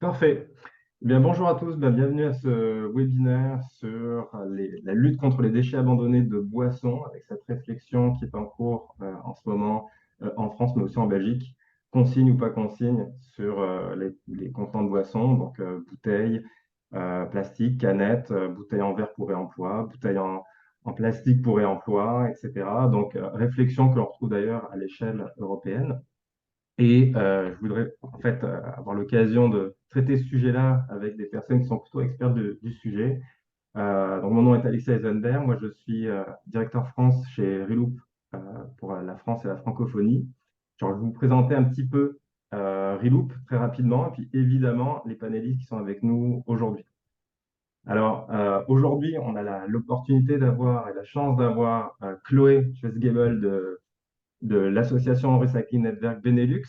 Parfait. Eh bien, bonjour à tous, bienvenue à ce webinaire sur la lutte contre les déchets abandonnés de boissons, avec cette réflexion qui est en cours en ce moment en France, mais aussi en Belgique, consigne ou pas consigne sur les contenants de boissons, donc bouteilles, plastique, canettes, bouteilles en verre pour réemploi, bouteilles en plastique pour réemploi, etc. Donc, réflexion que l'on retrouve d'ailleurs à l'échelle européenne. Et je voudrais en fait avoir l'occasion de traiter ce sujet-là avec des personnes qui sont plutôt expertes du sujet. Donc mon nom est Alexis Eisenberg, moi je suis directeur France chez Reloop pour la France et la francophonie. Genre, je vais vous présenter un petit peu Reloop très rapidement, et puis évidemment les panélistes qui sont avec nous aujourd'hui. Alors aujourd'hui, on a l'opportunité d'avoir et la chance d'avoir Chloé Schwesgebel de l'association Recycling Network Benelux,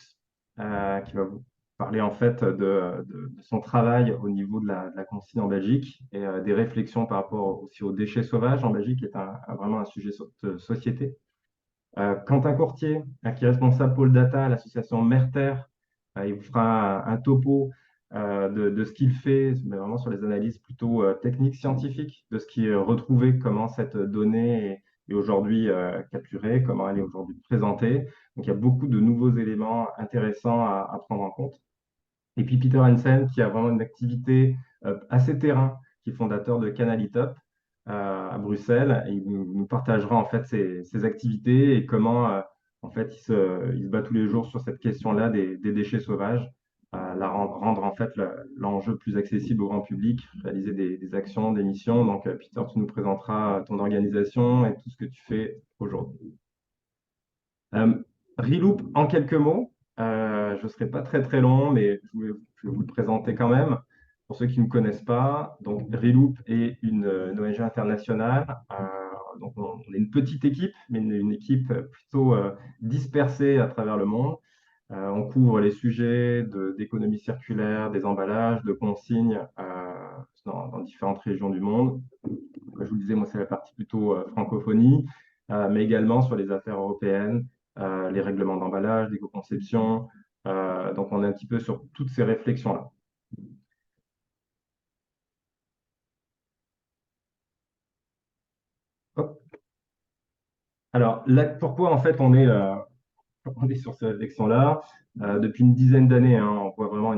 qui va vous parler en fait de son travail au niveau de la consigne en Belgique et des réflexions par rapport aussi aux déchets sauvages en Belgique, qui est vraiment un sujet de société. Quentin Courtier, qui est responsable pôle data à l'association Merter, il vous fera un topo de ce qu'il fait, mais vraiment sur les analyses plutôt techniques, scientifiques, de ce qui est retrouvé, comment cette donnée est aujourd'hui capturée, comment elle est aujourd'hui présentée. Donc il y a beaucoup de nouveaux éléments intéressants à prendre en compte. Et puis Peter Hansen, qui a vraiment une activité assez terrain, qui est fondateur de Canalitop à Bruxelles. Et il nous partagera en fait ses activités et comment en fait il se bat tous les jours sur cette question-là des déchets sauvages, rendre en fait l'enjeu plus accessible au grand public, réaliser des actions, des missions. Donc Peter, tu nous présenteras ton organisation et tout ce que tu fais aujourd'hui. Euh, Reloop, en quelques mots, je ne serai pas très très long, mais je vais vous le présenter quand même. Pour ceux qui ne me connaissent pas, donc Reloop est une ONG internationale. Donc on est une petite équipe, mais une équipe plutôt dispersée à travers le monde. On couvre les sujets d'économie circulaire, des emballages, de consignes dans différentes régions du monde. Comme je vous le disais, moi, c'est la partie plutôt francophonie, mais également sur les affaires européennes, les règlements d'emballage, d'éco-conception. Donc, on est un petit peu sur toutes ces réflexions-là. Hop. Alors, là, pourquoi en fait on est sur ces réflexions-là? Depuis une dizaine d'années, hein, on voit vraiment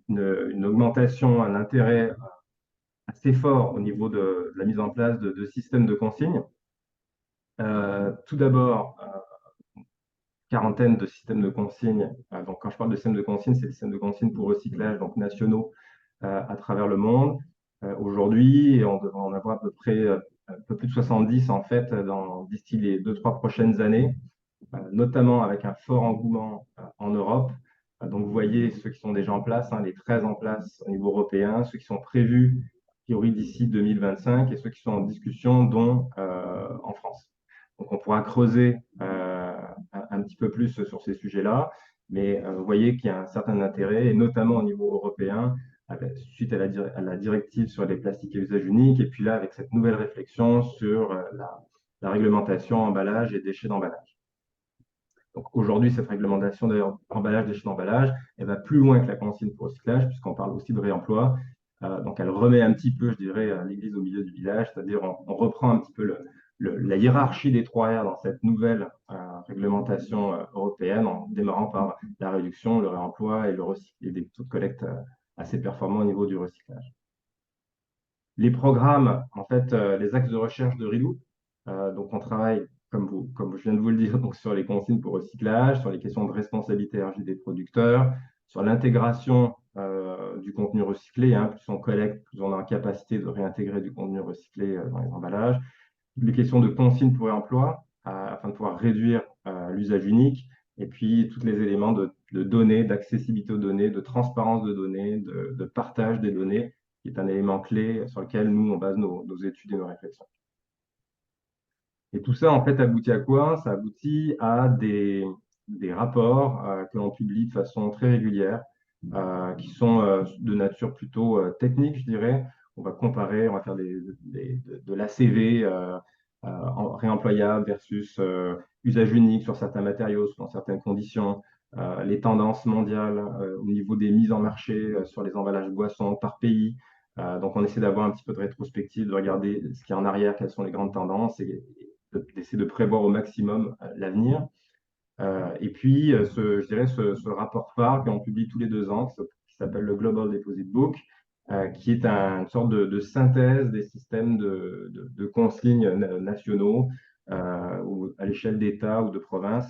une augmentation, un intérêt assez fort au niveau de la mise en place de systèmes de consignes. Tout d'abord, quarantaine de systèmes de consignes. Donc, quand je parle de systèmes de consignes, c'est des systèmes de consignes pour recyclage, donc nationaux à travers le monde. Aujourd'hui, et on devrait en avoir à peu près un peu plus de 70 en fait d'ici les 2-3 prochaines années, notamment avec un fort engouement en Europe. Donc, vous voyez ceux qui sont déjà en place, hein, les 13 en place au niveau européen, ceux qui sont prévus, a priori, d'ici 2025 et ceux qui sont en discussion, dont en France. Donc, on pourra creuser un petit peu plus sur ces sujets-là, mais vous voyez qu'il y a un certain intérêt, et notamment au niveau européen, suite à la directive sur les plastiques à usage unique, et puis là, avec cette nouvelle réflexion sur la réglementation emballage et déchets d'emballage. Donc aujourd'hui, cette réglementation d'ailleurs emballage, déchets d'emballage, elle va plus loin que la consigne pour recyclage, puisqu'on parle aussi de réemploi. Donc elle remet un petit peu, je dirais, l'église au milieu du village, c'est-à-dire on reprend un petit peu la hiérarchie des 3 R dans cette nouvelle réglementation européenne, en démarrant par la réduction, le réemploi et des taux de collecte assez performants au niveau du recyclage. Les programmes, en fait, les axes de recherche de Reloop, donc on travaille, comme je viens de vous le dire, donc sur les consignes pour recyclage, sur les questions de responsabilité RJ des producteurs, sur l'intégration du contenu recyclé, hein, plus on collecte, plus on a la capacité de réintégrer du contenu recyclé dans les emballages, les questions de consignes pour réemploi, afin de pouvoir réduire l'usage unique, et puis tous les éléments de données, d'accessibilité aux données, de transparence de données, de partage des données, qui est un élément clé sur lequel nous, on base nos études et nos réflexions. Et tout ça, en fait, aboutit à quoi? Ça aboutit à des rapports que l'on publie de façon très régulière, qui sont de nature plutôt technique, je dirais. On va comparer, on va faire de l'ACV réemployable versus usage unique sur certains matériaux, dans certaines conditions. les tendances mondiales au niveau des mises en marché sur les emballages boissons par pays. Donc, on essaie d'avoir un petit peu de rétrospective, de regarder ce qui est en arrière, quelles sont les grandes tendances et d'essayer de prévoir au maximum l'avenir. Et puis, je dirais, ce rapport phare qu'on publie tous les 2 ans, qui s'appelle le Global Deposit Book, qui est une sorte de synthèse des systèmes de consignes nationaux ou à l'échelle d'État ou de province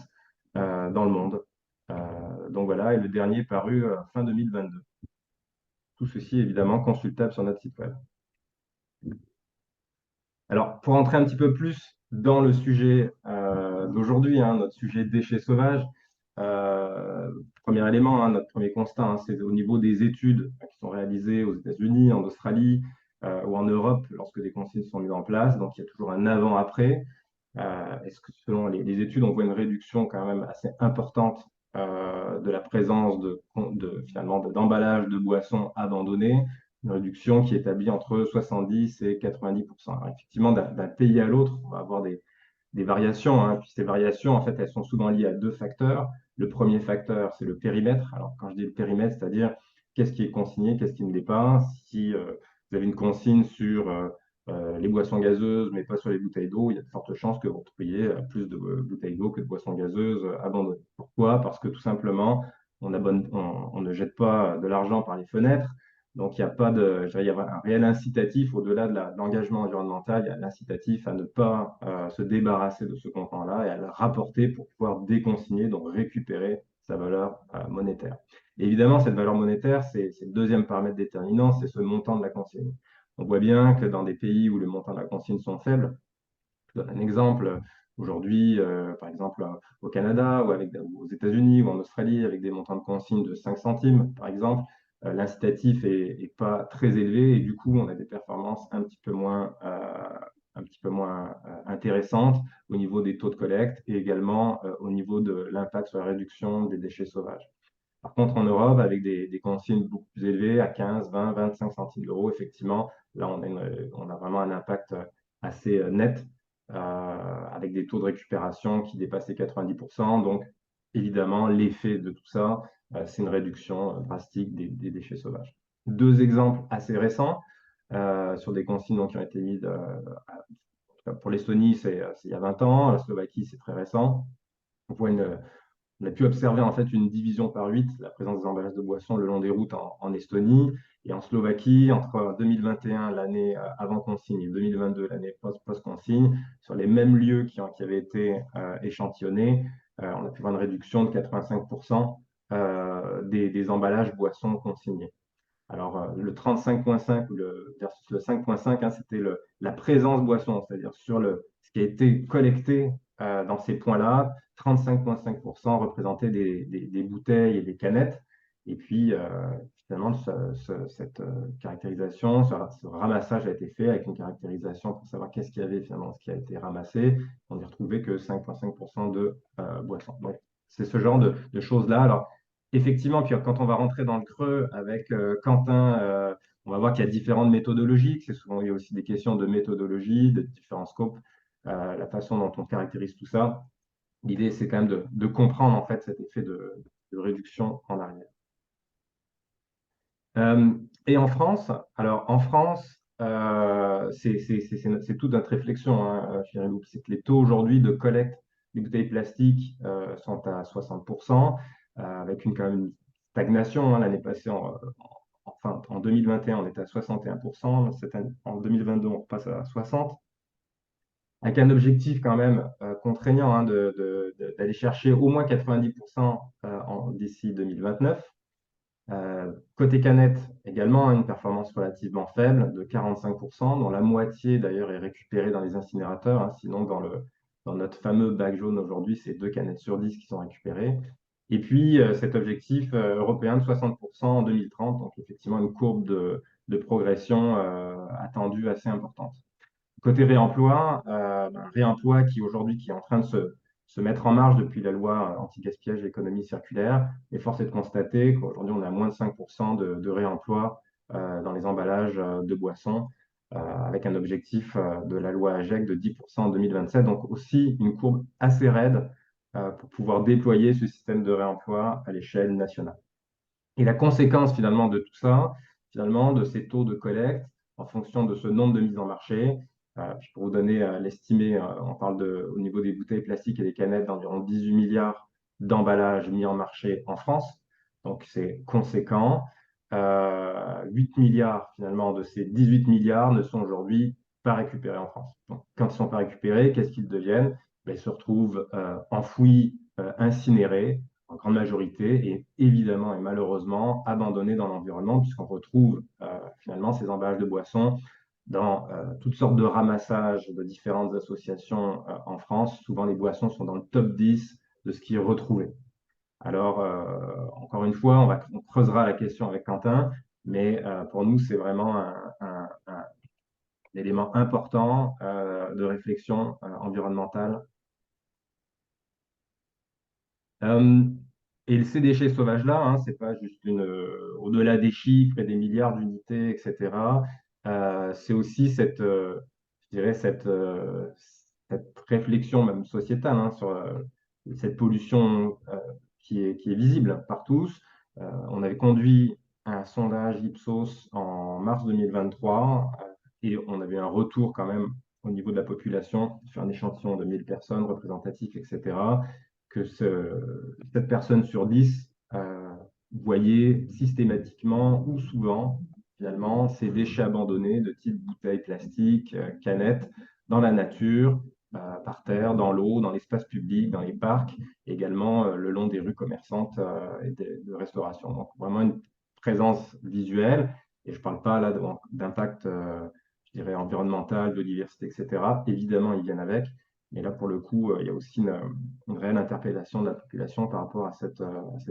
dans le monde. Donc voilà, et le dernier est paru fin 2022. Tout ceci est évidemment consultable sur notre site web. Alors, pour entrer un petit peu plus dans le sujet d'aujourd'hui, hein, notre sujet déchets sauvages, premier élément, hein, notre premier constat, hein, c'est au niveau des études qui sont réalisées aux États-Unis, en Australie ou en Europe lorsque des consignes sont mises en place. Donc, il y a toujours un avant-après. Est-ce que selon les études, on voit une réduction quand même assez importante de la présence finalement d'emballage de boissons abandonnées, une réduction qui est établie entre 70 et 90%. Alors, effectivement, d'un pays à l'autre, on va avoir des variations, hein. Puis ces variations, en fait, elles sont souvent liées à 2 facteurs. Le premier facteur, c'est le périmètre. Alors, quand je dis le périmètre, c'est-à-dire qu'est-ce qui est consigné, qu'est-ce qui ne l'est pas. Si vous avez une consigne sur les boissons gazeuses, mais pas sur les bouteilles d'eau, il y a de fortes chances que vous retrouviez plus de bouteilles d'eau que de boissons gazeuses abandonnées. Pourquoi? Parce que tout simplement, on ne jette pas de l'argent par les fenêtres. Donc, il n'y a pas de, je dirais, il y a un réel incitatif au-delà de l'engagement environnemental, il y a l'incitatif à ne pas se débarrasser de ce contenant-là et à le rapporter pour pouvoir déconsigner, donc récupérer sa valeur monétaire. Et évidemment, cette valeur monétaire, c'est le deuxième paramètre déterminant, c'est ce montant de la consigne. On voit bien que dans des pays où les montants de la consigne sont faibles, je donne un exemple, aujourd'hui, par exemple au Canada ou aux États-Unis ou en Australie, avec des montants de consigne de 5 centimes, par exemple, l'incitatif est pas très élevé et du coup, on a des performances un petit peu moins intéressantes au niveau des taux de collecte et également au niveau de l'impact sur la réduction des déchets sauvages. Par contre, en Europe, avec des consignes beaucoup plus élevées, à 15, 20, 25 centimes d'euros, effectivement, là, on a vraiment un impact assez net, avec des taux de récupération qui dépassent les 90%. Donc, évidemment, l'effet de tout ça, c'est une réduction drastique des déchets sauvages. 2 exemples assez récents sur des consignes donc, qui ont été mises, pour l'Estonie, c'est il y a 20 ans, la Slovaquie, c'est très récent. On voit on a pu observer en fait une division par 8, la présence des emballages de boissons le long des routes en Estonie et en Slovaquie entre 2021, l'année avant consigne, et 2022, l'année post-consigne, sur les mêmes lieux qui avaient été échantillonnés, on a pu voir une réduction de 85% des emballages boissons consignés. Alors, le 35.5 versus le 5.5, hein, c'était la présence boisson, c'est-à-dire sur ce qui a été collecté dans ces points-là. 35,5% représentaient des bouteilles et des canettes. Et puis, finalement, cette caractérisation, ce ramassage a été fait avec une caractérisation pour savoir qu'est-ce qu'il y avait finalement, ce qui a été ramassé. On n'y retrouvait que 5,5% de boissons. Donc, c'est ce genre de choses-là. Alors, effectivement, puis quand on va rentrer dans le creux avec Quentin, on va voir qu'il y a différentes méthodologies, que c'est souvent il y a aussi des questions de méthodologie, de différents scopes, la façon dont on caractérise tout ça. L'idée, c'est quand même de comprendre en fait cet effet de réduction en arrière. Et en France, alors en France, c'est toute notre réflexion, hein, chez Reloop, c'est que les taux aujourd'hui de collecte des bouteilles plastiques sont à 60%, avec quand même une stagnation, hein. L'année passée, enfin, en 2021, on était à 61%, en 2022, on passe à 60%, avec un objectif quand même contraignant, hein, d'aller chercher au moins 90% d'ici 2029. Côté canette, également une performance relativement faible de 45%, dont la moitié d'ailleurs est récupérée dans les incinérateurs, hein. Sinon, dans notre fameux bac jaune aujourd'hui, c'est 2 canettes sur 10 qui sont récupérées. Et puis cet objectif européen de 60% en 2030, donc effectivement une courbe de progression attendue assez importante. Côté réemploi, réemploi qui est en train de se mettre en marche depuis la loi anti-gaspillage et économie circulaire. Et force est de constater qu'aujourd'hui, on a moins de 5% de réemploi dans les emballages de boissons, avec un objectif de la loi AGEC de 10% en 2027. Donc aussi une courbe assez raide pour pouvoir déployer ce système de réemploi à l'échelle nationale. Et la conséquence finalement de tout ça, finalement, de ces taux de collecte, en fonction de ce nombre de mises en marché, puis pour vous donner l'estimé, on parle au niveau des bouteilles plastiques et des canettes d'environ 18 milliards d'emballages mis en marché en France. Donc c'est conséquent. 8 milliards finalement de ces 18 milliards ne sont aujourd'hui pas récupérés en France. Donc quand ils ne sont pas récupérés, qu'est-ce qu'ils deviennent? Ben, ils se retrouvent enfouis, incinérés en grande majorité, et évidemment et malheureusement abandonnés dans l'environnement, puisqu'on retrouve finalement ces emballages de boissons dans toutes sortes de ramassages de différentes associations en France. Souvent, les boissons sont dans le top 10 de ce qui est retrouvé. Alors, encore une fois, on creusera la question avec Quentin, mais pour nous, c'est vraiment un élément important de réflexion environnementale. Euh, et ces déchets sauvages-là, hein, c'est pas juste au-delà des chiffres et des milliards d'unités, etc. C'est aussi je dirais cette réflexion même sociétale, hein, sur cette pollution qui est visible par tous. On avait conduit un sondage Ipsos en mars 2023 et on avait un retour quand même au niveau de la population sur un échantillon de 1000 personnes représentatives, etc., que 7 personnes sur 10 voyaient systématiquement ou souvent, finalement, ces déchets abandonnés de type bouteilles plastiques, canettes, dans la nature, par terre, dans l'eau, dans l'espace public, dans les parcs, également le long des rues commerçantes et de restauration. Donc, vraiment une présence visuelle. Et je ne parle pas là d'impact, je dirais, environnemental, biodiversité, etc. Évidemment, ils viennent avec. Mais là, pour le coup, il y a aussi une réelle interpellation de la population par rapport à cette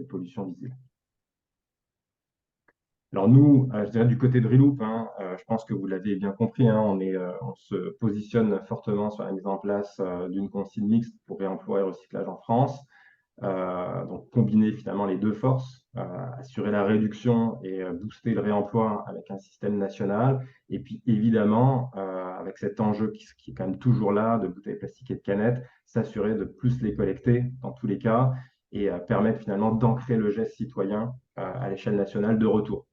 pollution visible. Alors nous, je dirais du côté de Reloop, hein, je pense que vous l'avez bien compris, hein, on se positionne fortement sur la mise en place d'une consigne mixte pour réemploi et recyclage en France. Donc combiner finalement les deux forces, assurer la réduction et booster le réemploi avec un système national. Et puis évidemment, avec cet enjeu qui est quand même toujours là, de bouteilles plastiques et de canettes, s'assurer de plus les collecter dans tous les cas et permettre finalement d'ancrer le geste citoyen à l'échelle nationale de retour.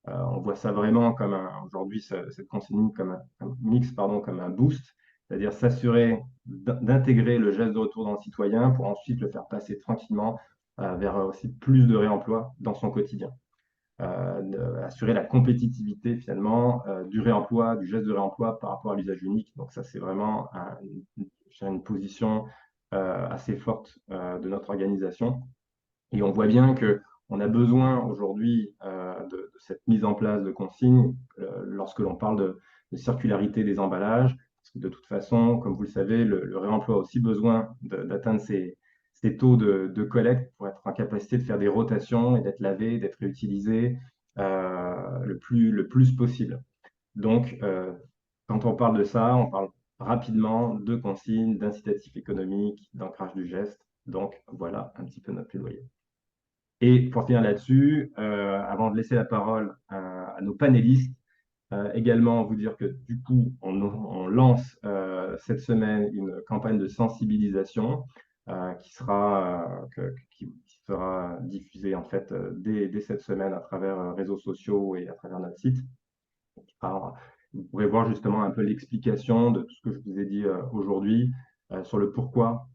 On voit ça vraiment aujourd'hui, cette consigne comme mix, pardon, comme un boost, c'est-à-dire s'assurer d'intégrer le geste de retour dans le citoyen pour ensuite le faire passer tranquillement vers aussi plus de réemploi dans son quotidien. Assurer la compétitivité finalement du réemploi, du geste de réemploi par rapport à l'usage unique. Donc ça, c'est vraiment une position assez forte de notre organisation. Et on voit bien que on a besoin aujourd'hui de cette mise en place de consignes lorsque l'on parle de circularité des emballages. Parce que de toute façon, comme vous le savez, le réemploi a aussi besoin d'atteindre ces taux de collecte pour être en capacité de faire des rotations et d'être lavé, d'être réutilisé le plus possible. Donc, quand on parle de ça, on parle rapidement de consignes, d'incitatifs économiques, d'ancrage du geste. Donc, voilà un petit peu notre plaidoyer. Et pour finir là-dessus, avant de laisser la parole à nos panélistes, également vous dire que du coup, on lance cette semaine une campagne de sensibilisation qui sera diffusée en fait dès cette semaine à travers réseaux sociaux et à travers notre site. Alors, vous pourrez voir justement un peu l'explication de tout ce que je vous ai dit aujourd'hui sur le pourquoi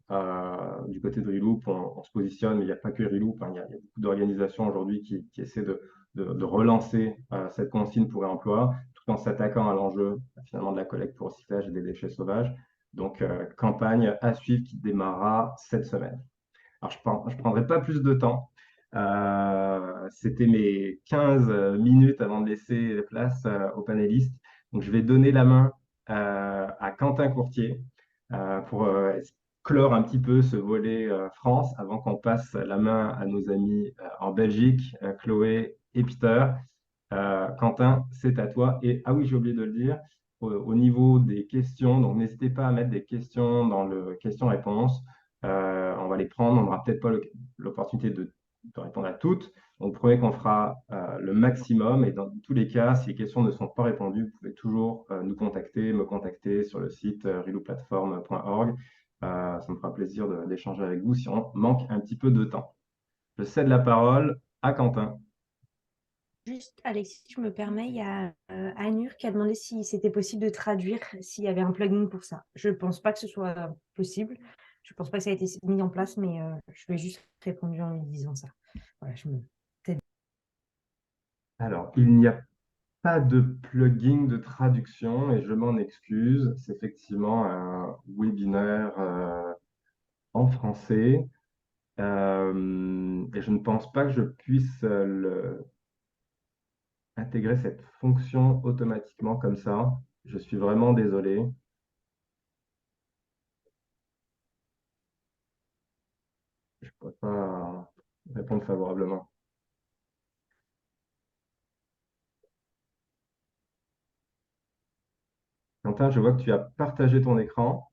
du côté de Reloop, on se positionne, mais il n'y a pas que Reloop, hein, il y a beaucoup d'organisations aujourd'hui qui essaient de relancer cette consigne pour réemploi, tout en s'attaquant à l'enjeu finalement de la collecte pour recyclage et des déchets sauvages. Donc, campagne à suivre qui démarrera cette semaine. Alors, je ne prendrai pas plus de temps. C'était mes 15 minutes avant de laisser la place aux panélistes. Donc, je vais donner la main à Quentin Courtier pour clore un petit peu ce volet France avant qu'on passe la main à nos amis en Belgique, Chloé et Peter. Quentin, c'est à toi. Et ah oui, j'ai oublié de le dire, au niveau des questions, donc n'hésitez pas à mettre des questions dans le question-réponse. On va les prendre, on n'aura peut-être pas l'opportunité de répondre à toutes. Donc, promet qu'on fera le maximum. Et dans tous les cas, si les questions ne sont pas répondues, vous pouvez toujours nous contacter, me contacter sur le site relooplatform.org Ça me fera plaisir d'échanger avec vous si on manque un petit peu de temps. Je cède la parole à Quentin. Juste, Alexis, je me permets, il y a Anur qui a demandé si c'était possible de traduire, s'il y avait un plugin pour ça. Je ne pense pas que ce soit possible. Je ne pense pas que ça a été mis en place, mais je lui ai juste répondu en lui disant ça. Voilà, Alors, il n'y a pas de plugin de traduction et je m'en excuse. C'est effectivement un webinaire en français et je ne pense pas que je puisse intégrer cette fonction automatiquement comme ça. Je suis vraiment désolé. Je ne pourrais pas répondre favorablement. Quentin, je vois que tu as partagé ton écran.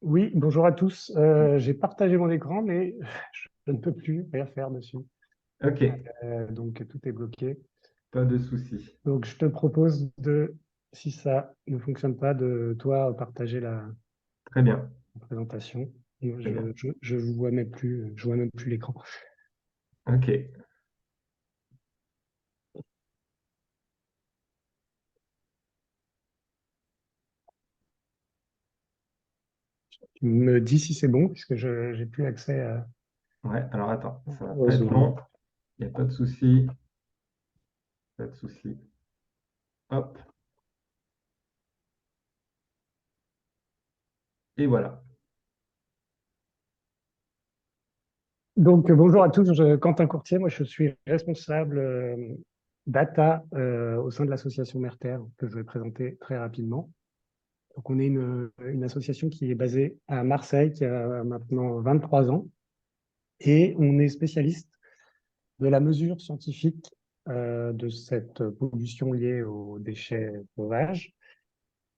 Oui, bonjour à tous. J'ai partagé mon écran, mais je ne peux plus rien faire dessus. Ok, Donc tout est bloqué. pas de souci. Donc je te propose de, si ça ne fonctionne pas, de toi partager la Très bien, présentation. Moi, très bien. je vous vois même plus, je vois même plus l'écran. Ok. Tu me dis si c'est bon, puisque je n'ai plus accès Ouais, alors attends, ça va au pas être Zoom. long. Il n'y a pas de souci. Pas de souci. Hop, et voilà. Donc bonjour à tous, Quentin Courtier, moi je suis responsable data au sein de l'association Merter, que je vais présenter très rapidement. Donc, on est une association qui est basée à Marseille, qui a maintenant 23 ans, et on est spécialiste de la mesure scientifique de cette pollution liée aux déchets sauvages.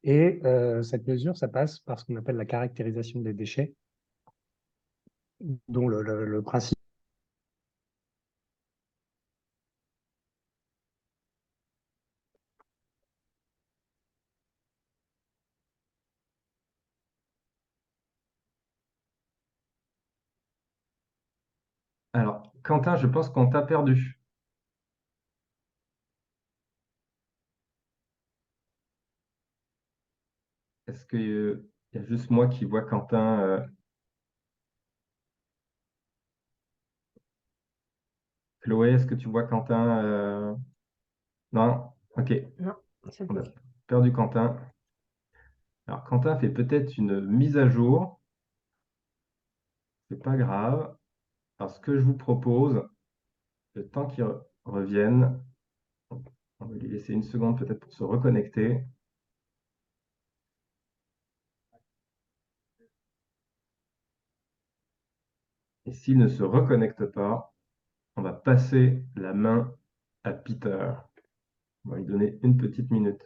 Et cette mesure, ça passe par ce qu'on appelle la caractérisation des déchets, dont le principe. Alors, Quentin, je pense qu'on t'a perdu. Est-ce que, y a juste moi qui vois Quentin Chloé, est-ce que tu vois Quentin Non? Ok, non, c'est on a bloqué. perdu Quentin. Alors, Quentin fait peut-être une mise à jour. C'est pas grave. Alors, ce que je vous propose, le temps qu'il revienne, on va lui laisser une seconde peut-être pour se reconnecter. Et s'il ne se reconnecte pas, on va passer la main à Peter. On va lui donner une petite minute.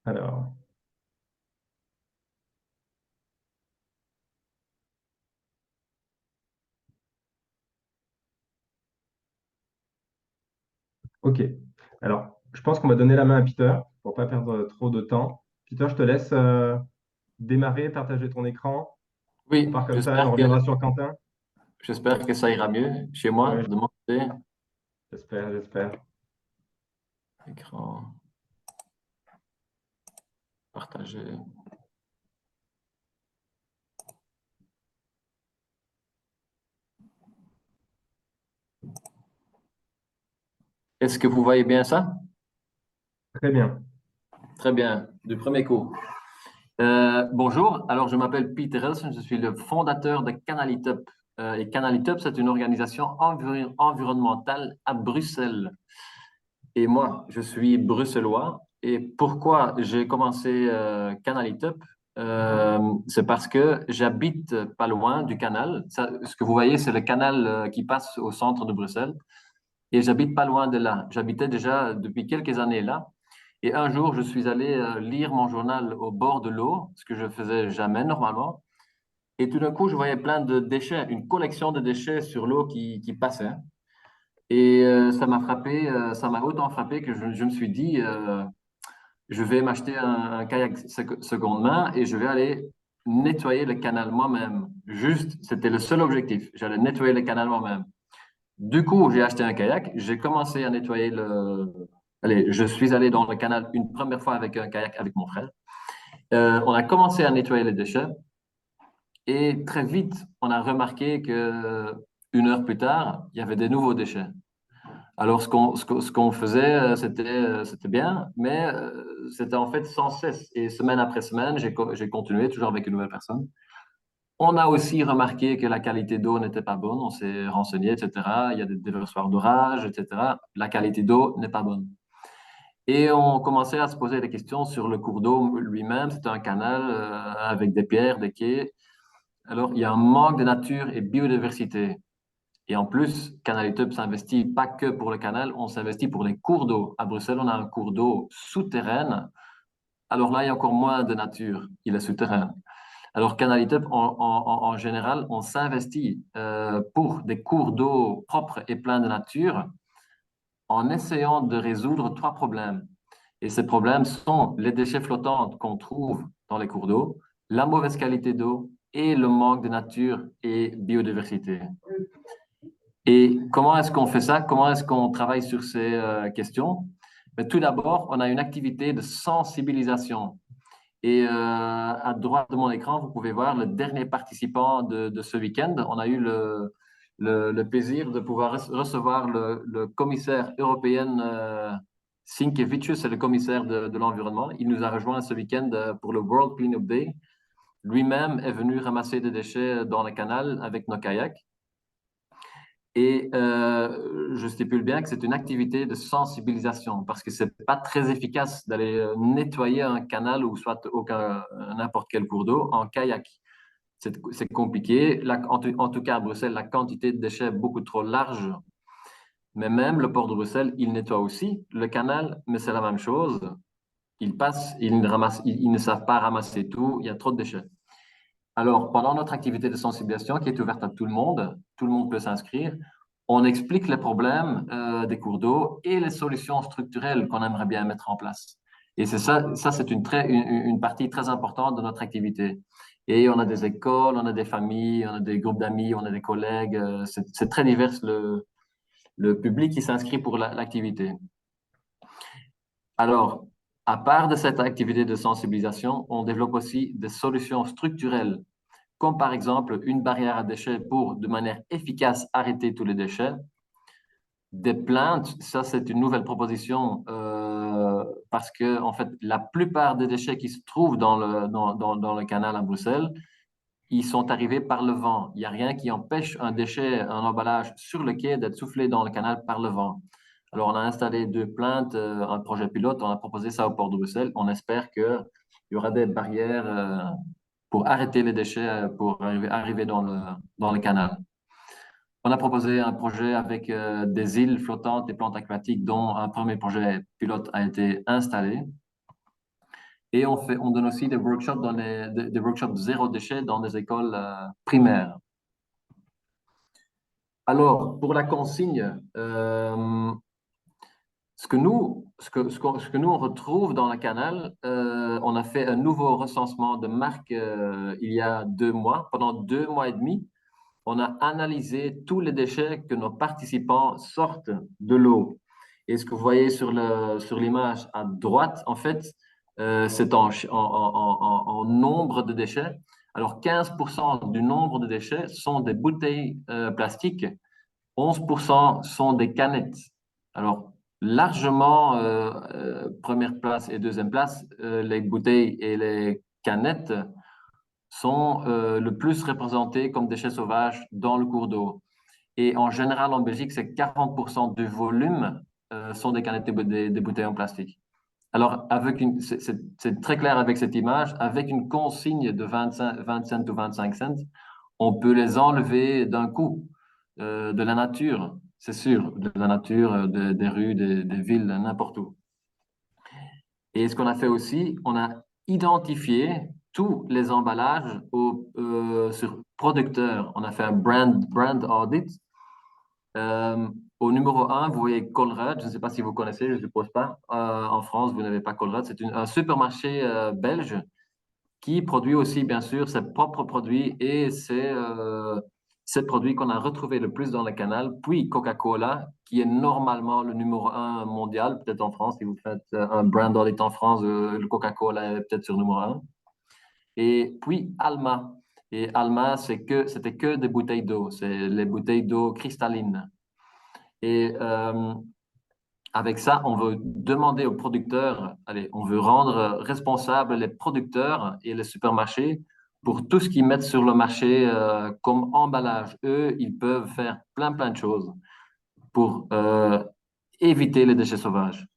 Alors, ok. Alors, je pense qu'on va donner la main à Peter pour pas perdre trop de temps. Peter, je te laisse démarrer, partager ton écran. On Oui, part comme ça et on reviendra sur Quentin. j'espère que ça ira mieux chez moi, Ouais, de mon côté. j'espère, j'espère. Écran partagé. Est-ce que vous voyez bien ça? Très bien. Très bien, du premier coup. Bonjour, alors je m'appelle Peter Elson, je suis le fondateur de Canalitup. Et Canalitup, c'est une organisation environnementale à Bruxelles. Et moi, je suis bruxellois. Et pourquoi j'ai commencé Canalitup? C'est parce que j'habite pas loin du canal. Ce que vous voyez, c'est le canal qui passe au centre de Bruxelles. Et j'habite pas loin de là. J'habitais déjà depuis quelques années là. Et un jour, je suis allé lire mon journal au bord de l'eau, ce que je faisais jamais normalement. Et tout d'un coup, je voyais plein de déchets, une collection de déchets sur l'eau qui passait. Et ça m'a frappé, ça m'a autant frappé que je me suis dit, je vais m'acheter un kayak seconde main et je vais aller nettoyer le canal moi-même. Juste, c'était le seul objectif. J'allais nettoyer le canal moi-même. Du coup, j'ai acheté un kayak. J'ai commencé à nettoyer le. Allez, je suis allé dans le canal une première fois avec un kayak avec mon frère. On a commencé à nettoyer les déchets et très vite, on a remarqué que 1 heure plus tard, il y avait des nouveaux déchets. Alors, ce qu'on faisait, c'était bien, mais c'était en fait sans cesse. Et semaine après semaine, j'ai continué toujours avec une nouvelle personne. On a aussi remarqué que la qualité d'eau n'était pas bonne. On s'est renseigné, etc. Il y a des déversoirs d'orage, etc. La qualité d'eau n'est pas bonne. Et on commençait à se poser des questions sur le cours d'eau lui-même. C'est un canal avec des pierres, des quais. Alors, il y a un manque de nature et biodiversité. Et en plus, Canalitub s'investit pas que pour le canal, on s'investit pour les cours d'eau. À Bruxelles, on a un cours d'eau souterrain. Alors là, il y a encore moins de nature. Il est souterrain. Alors, Canalitub, en général, on s'investit pour des cours d'eau propres et pleins de nature en essayant de résoudre 3 problèmes. Et ces problèmes sont les déchets flottants qu'on trouve dans les cours d'eau, la mauvaise qualité d'eau et le manque de nature et biodiversité. Et comment est-ce qu'on fait ça? Comment est-ce qu'on travaille sur ces questions? Mais tout d'abord, on a une activité de sensibilisation. Et à droite de mon écran, vous pouvez voir le dernier participant de ce week-end. On a eu le plaisir de pouvoir recevoir le commissaire européen Sinkevicius, c'est le commissaire de l'environnement. Il nous a rejoint ce week-end pour le World Cleanup Day. Lui-même est venu ramasser des déchets dans le canal avec nos kayaks. Et je stipule bien que c'est une activité de sensibilisation parce que c'est pas très efficace d'aller nettoyer un canal ou soit n'importe quel cours d'eau en kayak. C'est compliqué. En tout cas, à Bruxelles, la quantité de déchets est beaucoup trop large. Mais même le port de Bruxelles, il nettoie aussi le canal, mais c'est la même chose. Ils passent, ils ne savent pas ramasser tout. Il y a trop de déchets. Alors, pendant notre activité de sensibilisation qui est ouverte à tout le monde peut s'inscrire, on explique les problèmes des cours d'eau et les solutions structurelles qu'on aimerait bien mettre en place. Et c'est ça c'est une partie très importante de notre activité. Et on a des écoles, on a des familles, on a des groupes d'amis, on a des collègues. C'est très divers le public qui s'inscrit pour l'activité. Alors, à part de cette activité de sensibilisation, on développe aussi des solutions structurelles comme par exemple une barrière à déchets pour, de manière efficace, arrêter tous les déchets. Des plaintes, ça c'est une nouvelle proposition parce que en fait, la plupart des déchets qui se trouvent dans le canal à Bruxelles, ils sont arrivés par le vent. Il n'y a rien qui empêche un déchet, un emballage sur le quai d'être soufflé dans le canal par le vent. Alors, on a installé 2 plaintes, un projet pilote, on a proposé ça au port de Bruxelles. On espère qu'il y aura des barrières pour arrêter les déchets pour arriver dans le canal. On a proposé un projet avec des îles flottantes et plantes aquatiques dont un premier projet pilote a été installé. Et on donne aussi des workshops, des workshops zéro déchet dans des écoles primaires. Alors, pour la consigne, ce que nous on retrouve dans le canal, on a fait un nouveau recensement de marques il y a 2 mois. Pendant 2 mois et demi, on a analysé tous les déchets que nos participants sortent de l'eau. Et ce que vous voyez sur l'image à droite, en fait, c'est en nombre de déchets. Alors, 15% du nombre de déchets sont des bouteilles plastiques, 11% sont des canettes. Alors, largement, première place et deuxième place, les bouteilles et les canettes sont le plus représentés comme déchets sauvages dans le cours d'eau. Et en général, en Belgique, c'est 40% du volume sont des canettes et des bouteilles en plastique. Alors, c'est très clair avec cette image, avec une consigne de 20 cents ou 25 cents, on peut les enlever d'un coup de la nature, c'est sûr, de la nature, des rues, des villes, n'importe où. Et ce qu'on a fait aussi, on a identifié tous les emballages sur producteurs. On a fait un brand audit Au numéro 1, vous voyez Colruyt. Je ne sais pas si vous connaissez, je ne suppose pas. En France, vous n'avez pas Colruyt. C'est un supermarché belge qui produit aussi, bien sûr, ses propres produits et ces produits qu'on a retrouvés le plus dans le canal. Puis Coca-Cola, qui est normalement le numéro 1 mondial, peut-être en France. Si vous faites un brand audit en France, le Coca-Cola est peut-être sur le numéro 1. Et puis Alma. Et Alma, c'était que des bouteilles d'eau. C'est les bouteilles d'eau cristallines. Et avec ça, on veut demander aux producteurs, allez, on veut rendre responsables les producteurs et les supermarchés pour tout ce qu'ils mettent sur le marché comme emballage. Eux, ils peuvent faire plein de choses pour éviter les déchets sauvages.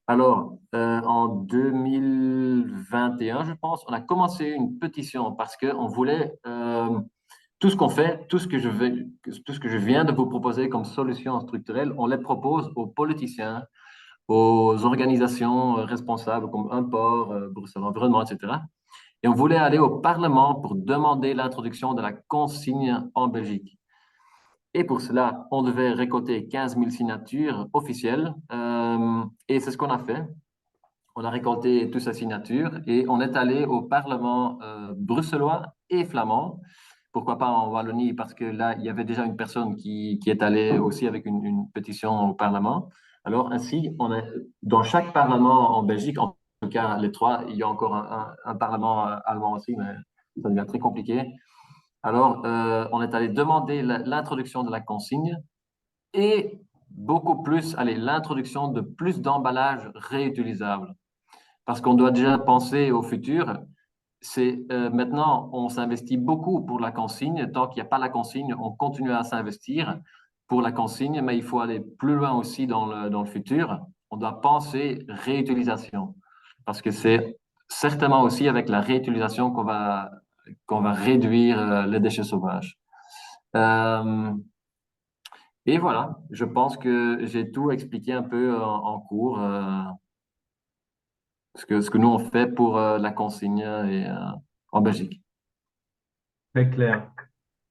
Alors, en 2021, je pense, on a commencé une pétition parce qu'on voulait tout ce qu'on fait, tout ce que je viens de vous proposer comme solution structurelle, on les propose aux politiciens, aux organisations responsables comme un port, Bruxelles Environnement, etc. Et on voulait aller au Parlement pour demander l'introduction de la consigne en Belgique. Et pour cela, on devait récolter 15 000 signatures officielles. Et c'est ce qu'on a fait. On a récolté toutes ces signatures et on est allé au Parlement bruxellois et flamand. Pourquoi pas en Wallonie? Parce que là, il y avait déjà une personne qui est allée aussi avec une pétition au Parlement. Alors, ainsi, on est, dans chaque Parlement en Belgique, en tout cas les trois, il y a encore un Parlement allemand aussi, mais ça devient très compliqué. Alors, on est allé demander l'introduction de la consigne et beaucoup plus, allez, l'introduction de plus d'emballages réutilisables. Parce qu'on doit déjà penser au futur. Maintenant, on s'investit beaucoup pour la consigne. Tant qu'il n'y a pas la consigne, on continue à s'investir pour la consigne, mais il faut aller plus loin aussi dans le futur. On doit penser réutilisation. Parce que c'est certainement aussi avec la réutilisation qu'on va réduire les déchets sauvages. Et voilà, je pense que j'ai tout expliqué un peu en cours, ce que nous on fait pour la consigne en Belgique. Très clair.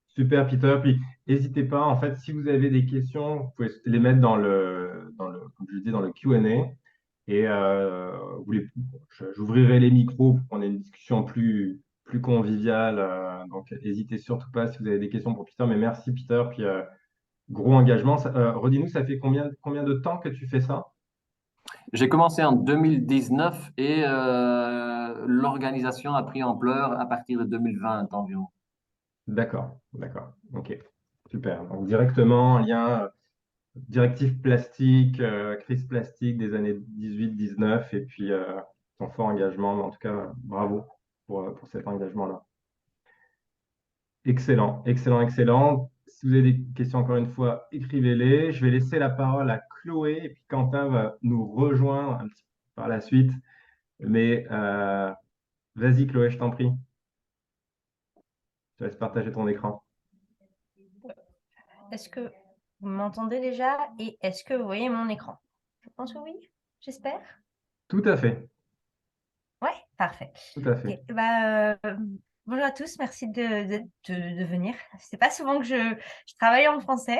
Super, Peter. Puis, n'hésitez pas, en fait, si vous avez des questions, vous pouvez les mettre comme je dis, dans le Q&A. Et j'ouvrirai les micros pour qu'on ait une discussion plus conviviale. Donc, n'hésitez surtout pas si vous avez des questions pour Peter. Mais merci, Peter. Puis, gros engagement. Redis-nous, ça fait combien de temps que tu fais ça? J'ai commencé en 2019 et l'organisation a pris ampleur à partir de 2020 environ. D'accord, d'accord. Ok, super. Donc, directement, en lien, directive plastique, crise plastique des années 18-19, et puis ton fort engagement. Mais en tout cas, bravo pour cet engagement-là. Excellent, excellent, excellent. Si vous avez des questions, encore une fois, écrivez-les. Je vais laisser la parole à Chloé, et puis Quentin va nous rejoindre un petit peu par la suite. Mais vas-y, Chloé, je t'en prie. Je te laisse partager ton écran. Est-ce que vous m'entendez déjà et est-ce que vous voyez mon écran? Je pense que oui, j'espère. Tout à fait, Ouais, parfait. tout à fait. Ok, bonjour à tous, merci de venir. C'est pas souvent que je travaille en français.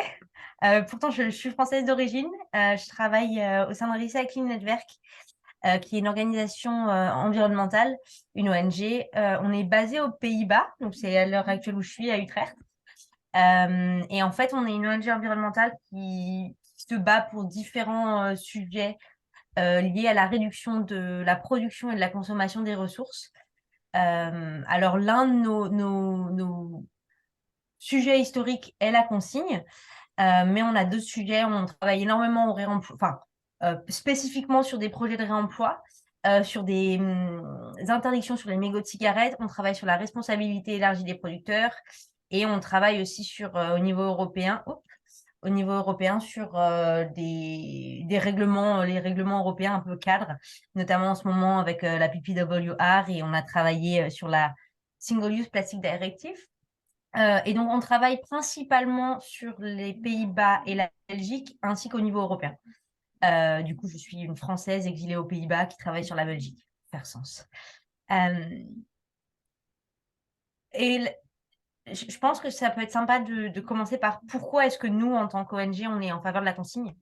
Pourtant, je suis française d'origine. Je travaille au sein de Recycling Network, qui est une organisation environnementale, une ONG. On est basé aux Pays-Bas, donc c'est à l'heure actuelle où je suis à Utrecht. Et en fait, on est une ONG environnementale qui se bat pour différents sujets liés à la réduction de la production et de la consommation des ressources. Alors, l'un de nos sujets historiques est la consigne, mais on a d'autres sujets. On travaille énormément au réemploi, enfin, spécifiquement sur des projets de réemploi, sur des interdictions sur les mégots de cigarettes. On travaille sur la responsabilité élargie des producteurs et on travaille aussi au niveau européen. Au niveau européen sur des règlements, les règlements européens un peu cadres, notamment en ce moment avec la PPWR, et on a travaillé sur la Single Use Plastic Directive. Et donc, on travaille principalement sur les Pays-Bas et la Belgique, ainsi qu'au niveau européen. Du coup, je suis une Française exilée aux Pays-Bas qui travaille sur la Belgique. Faire sens. Et je pense que ça peut être sympa de commencer par pourquoi est-ce que nous, en tant qu'ONG, on est en faveur de la consigne.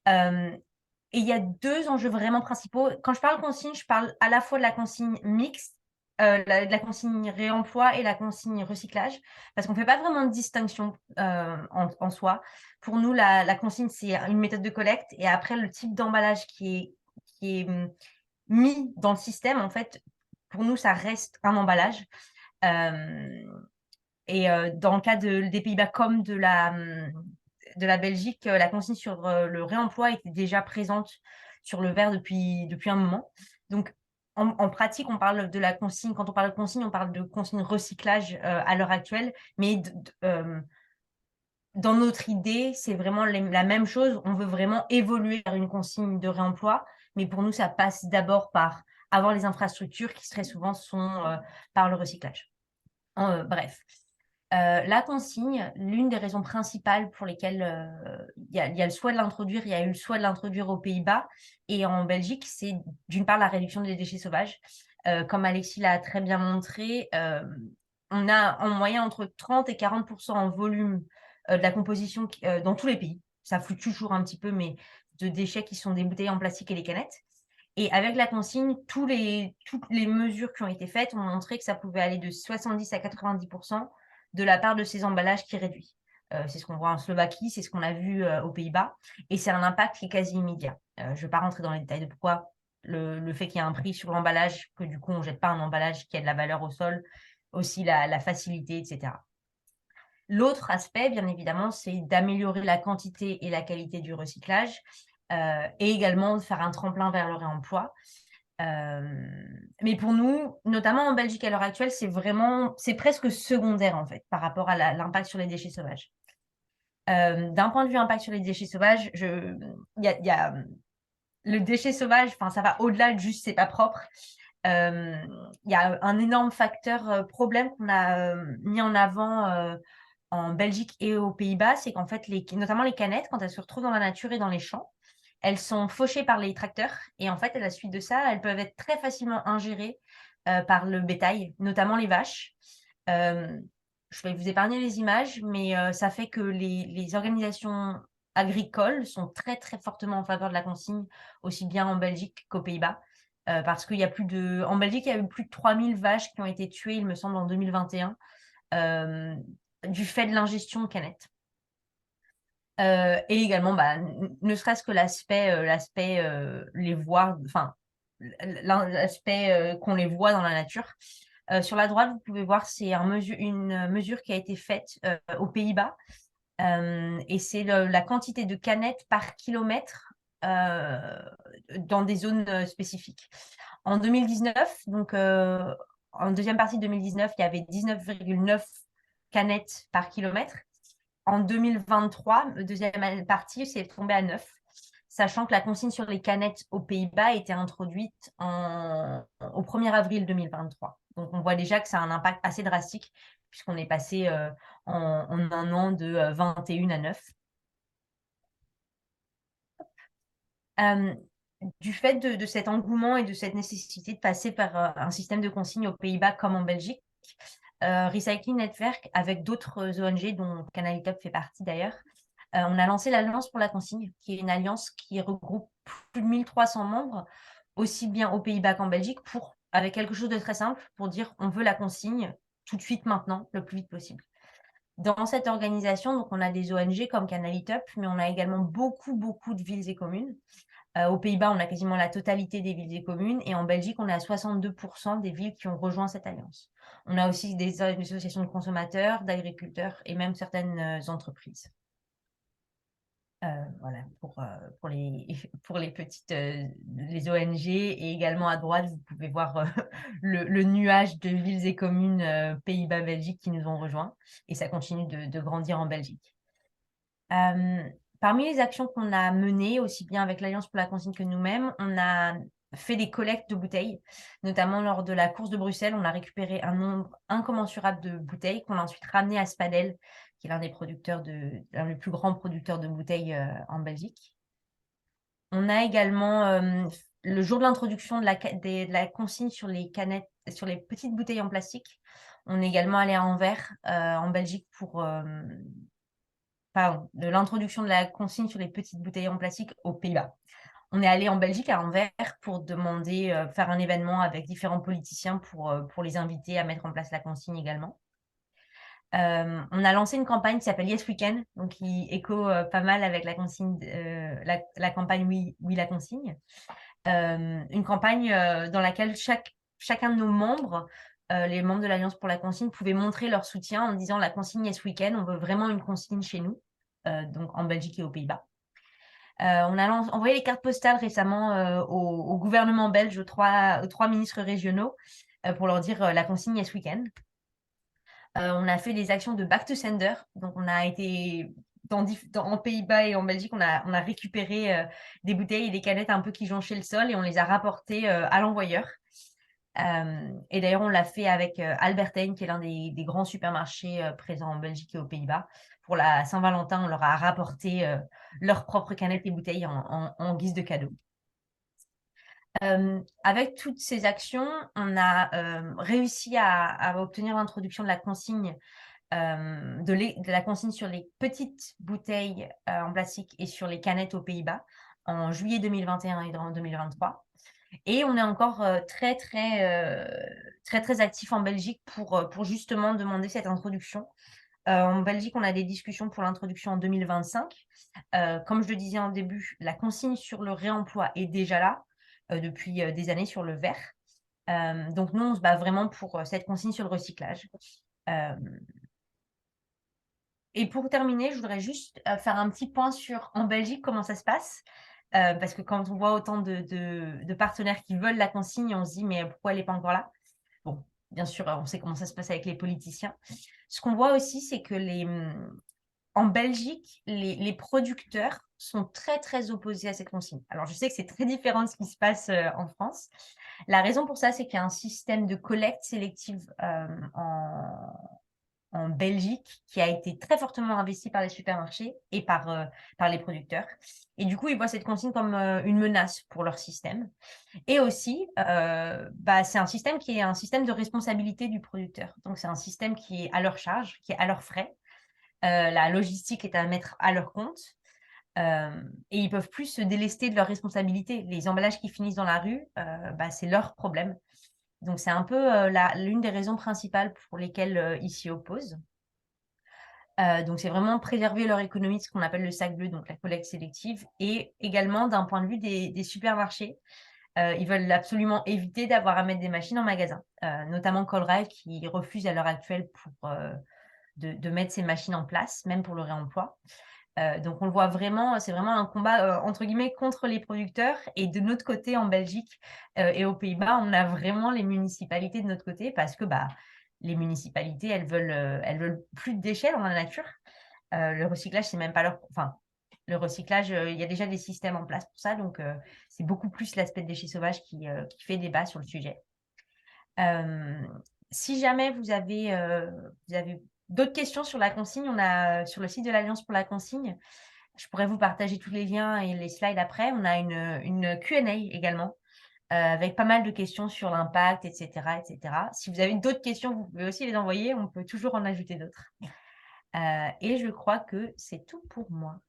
Et il y a 2 enjeux vraiment principaux. Quand je parle consigne, je parle à la fois de la consigne mixte, de la consigne réemploi et la consigne recyclage, parce qu'on ne fait pas vraiment de distinction en soi. Pour nous, la consigne, c'est une méthode de collecte, et après, le type d'emballage qui est mis dans le système, en fait, pour nous, ça reste un emballage. Et dans le cas des Pays-Bas comme de la Belgique, la consigne sur le réemploi était déjà présente sur le verre depuis un moment. Donc, en pratique, on parle de la consigne. Quand on parle de consigne, on parle de consigne recyclage à l'heure actuelle. Mais dans notre idée, c'est vraiment la même chose. On veut vraiment évoluer vers une consigne de réemploi. Mais pour nous, ça passe d'abord par avoir les infrastructures qui très souvent sont par le recyclage. Bref. La consigne, l'une des raisons principales pour lesquelles il y a le choix de l'introduire, il y a eu le choix de l'introduire aux Pays-Bas et en Belgique, c'est d'une part la réduction des déchets sauvages. Comme Alexis l'a très bien montré, on a en moyenne entre 30 et 40% en volume de la composition dans tous les pays. Ça fluctue toujours un petit peu, mais de déchets qui sont des bouteilles en plastique et les canettes. Et avec la consigne, toutes les mesures qui ont été faites ont montré que ça pouvait aller de 70 à 90% de la part de ces emballages qui réduit. C'est ce qu'on voit en Slovaquie, c'est ce qu'on a vu aux Pays-Bas, et c'est un impact qui est quasi immédiat. Je ne vais pas rentrer dans les détails de pourquoi le fait qu'il y ait un prix sur l'emballage, que du coup on ne jette pas un emballage qui a de la valeur au sol, aussi la facilité, etc. L'autre aspect, bien évidemment, c'est d'améliorer la quantité et la qualité du recyclage et également de faire un tremplin vers le réemploi. Mais pour nous, notamment en Belgique à l'heure actuelle, c'est presque secondaire en fait par rapport à l'impact sur les déchets sauvages. D'un point de vue impact sur les déchets sauvages, il y a le déchet sauvage, ça va au-delà de juste c'est pas propre. Il y a un énorme facteur problème qu'on a mis en avant en Belgique et aux Pays-Bas, c'est qu'en fait, notamment les canettes, quand elles se retrouvent dans la nature et dans les champs, elles sont fauchées par les tracteurs. Et en fait, à la suite de ça, elles peuvent être très facilement ingérées par le bétail, notamment les vaches. Je vais vous épargner les images, mais ça fait que les organisations agricoles sont très, très fortement en faveur de la consigne, aussi bien en Belgique qu'aux Pays-Bas. Parce qu'il y a en Belgique, il y a eu plus de 3000 vaches qui ont été tuées, il me semble, en 2021. Du fait de l'ingestion de canettes. Et également, ne serait-ce que l'aspect les voir, l'aspect qu'on les voit dans la nature. Sur la droite, vous pouvez voir, c'est une mesure qui a été faite aux Pays-Bas. Et c'est la quantité de canettes par kilomètre dans des zones spécifiques. En 2019, donc en deuxième partie de 2019, il y avait 19,9 canettes par kilomètre. En 2023, deuxième partie, c'est tombé à 9, sachant que la consigne sur les canettes aux Pays-Bas a été introduite au 1er avril 2023. Donc, on voit déjà que ça a un impact assez drastique, puisqu'on est passé en un an de 21 à 9. Du fait de cet engouement et de cette nécessité de passer par un système de consigne aux Pays-Bas comme en Belgique, Recycling Network, avec d'autres ONG dont Canalitop fait partie d'ailleurs, on a lancé l'Alliance pour la consigne, qui est une alliance qui regroupe plus de 1300 membres, aussi bien aux Pays-Bas qu'en Belgique, avec quelque chose de très simple, pour dire on veut la consigne tout de suite maintenant, le plus vite possible. Dans cette organisation, donc, on a des ONG comme Canalitop, mais on a également beaucoup de villes et communes. Aux Pays-Bas, on a quasiment la totalité des villes et communes, et en Belgique, on est à 62% des villes qui ont rejoint cette alliance. On a aussi des associations de consommateurs, d'agriculteurs et même certaines entreprises. Voilà, pour les petites les ONG, et également à droite, vous pouvez voir le nuage de villes et communes Pays-Bas, Belgique qui nous ont rejoints, et ça continue de grandir en Belgique. Parmi les actions qu'on a menées, aussi bien avec l'Alliance pour la consigne que nous-mêmes, on a fait des collectes de bouteilles, notamment lors de la course de Bruxelles. On a récupéré un nombre incommensurable de bouteilles qu'on a ensuite ramené à Spadel, qui est l'un des plus grands producteurs de bouteilles en Belgique. On a également, le jour de l'introduction de la consigne sur les canettes, sur les petites bouteilles en plastique, On est également allé à Anvers, en Belgique, pour de l'introduction de la consigne sur les petites bouteilles en plastique aux Pays-Bas. On est allé en Belgique, à Anvers, pour demander, faire un événement avec différents politiciens pour les inviter à mettre en place la consigne également. On a lancé une campagne qui s'appelle Yes We Can, donc qui écho pas mal avec la consigne, la campagne Oui la consigne. Une campagne dans laquelle chacun de nos membres, les membres de l'Alliance pour la consigne, pouvaient montrer leur soutien en disant la consigne Yes We Can, on veut vraiment une consigne chez nous, donc en Belgique et aux Pays-Bas. On a envoyé les cartes postales récemment au gouvernement belge, aux trois ministres régionaux, pour leur dire la consigne Yes We Can. On a fait des actions de back to sender. Donc, on a été en Pays-Bas et en Belgique, on a récupéré des bouteilles et des canettes un peu qui jonchaient le sol et on les a rapportées à l'envoyeur. Et d'ailleurs, on l'a fait avec Albert Heijn, qui est l'un des grands supermarchés présents en Belgique et aux Pays-Bas. Pour la Saint-Valentin, on leur a rapporté leurs propres canettes et bouteilles en guise de cadeau. Avec toutes ces actions, on a réussi à obtenir l'introduction de la consigne, de la consigne sur les petites bouteilles en plastique et sur les canettes aux Pays-Bas en juillet 2021 et en 2023. Et on est encore très actif en Belgique pour justement demander cette introduction. En Belgique, on a des discussions pour l'introduction en 2025. Comme je le disais en début, la consigne sur le réemploi est déjà là depuis des années sur le verre. Donc nous, on se bat vraiment pour cette consigne sur le recyclage. Et pour terminer, je voudrais juste faire un petit point sur en Belgique comment ça se passe. Parce que quand on voit autant de partenaires qui veulent la consigne, on se dit mais pourquoi elle n'est pas encore là? Bon, bien sûr, on sait comment ça se passe avec les politiciens. Ce qu'on voit aussi, c'est que en Belgique, les producteurs sont très opposés à cette consigne. Alors, je sais que c'est très différent de ce qui se passe en France. La raison pour ça, c'est qu'il y a un système de collecte sélective en Belgique qui a été très fortement investi par les supermarchés et par les producteurs. Et du coup, ils voient cette consigne comme une menace pour leur système. Et aussi, c'est un système qui est un système de responsabilité du producteur. Donc, c'est un système qui est à leur charge, qui est à leurs frais. La logistique est à mettre à leur compte. Et ils ne peuvent plus se délester de leurs responsabilités. Les emballages qui finissent dans la rue, c'est leur problème. Donc, c'est un peu l'une des raisons principales pour lesquelles ils s'y opposent. Donc, c'est vraiment préserver leur économie de ce qu'on appelle le sac bleu, donc la collecte sélective, et également d'un point de vue des supermarchés. Ils veulent absolument éviter d'avoir à mettre des machines en magasin, notamment Colruyt qui refuse à l'heure actuelle de mettre ces machines en place, même pour le réemploi. Donc, on le voit vraiment, c'est vraiment un combat, entre guillemets, contre les producteurs. Et de notre côté, en Belgique et aux Pays-Bas, on a vraiment les municipalités de notre côté parce que les municipalités, elles veulent plus de déchets dans la nature. Le recyclage, c'est même pas leur... Enfin, le recyclage, il y a déjà des systèmes en place pour ça. Donc, c'est beaucoup plus l'aspect de déchets sauvages qui fait débat sur le sujet. Si jamais vous avez d'autres questions sur la consigne, on a sur le site de l'Alliance pour la consigne, je pourrais vous partager tous les liens et les slides après. On a une Q&A également avec pas mal de questions sur l'impact, etc., etc. Si vous avez d'autres questions, vous pouvez aussi les envoyer. On peut toujours en ajouter d'autres. Et je crois que c'est tout pour moi.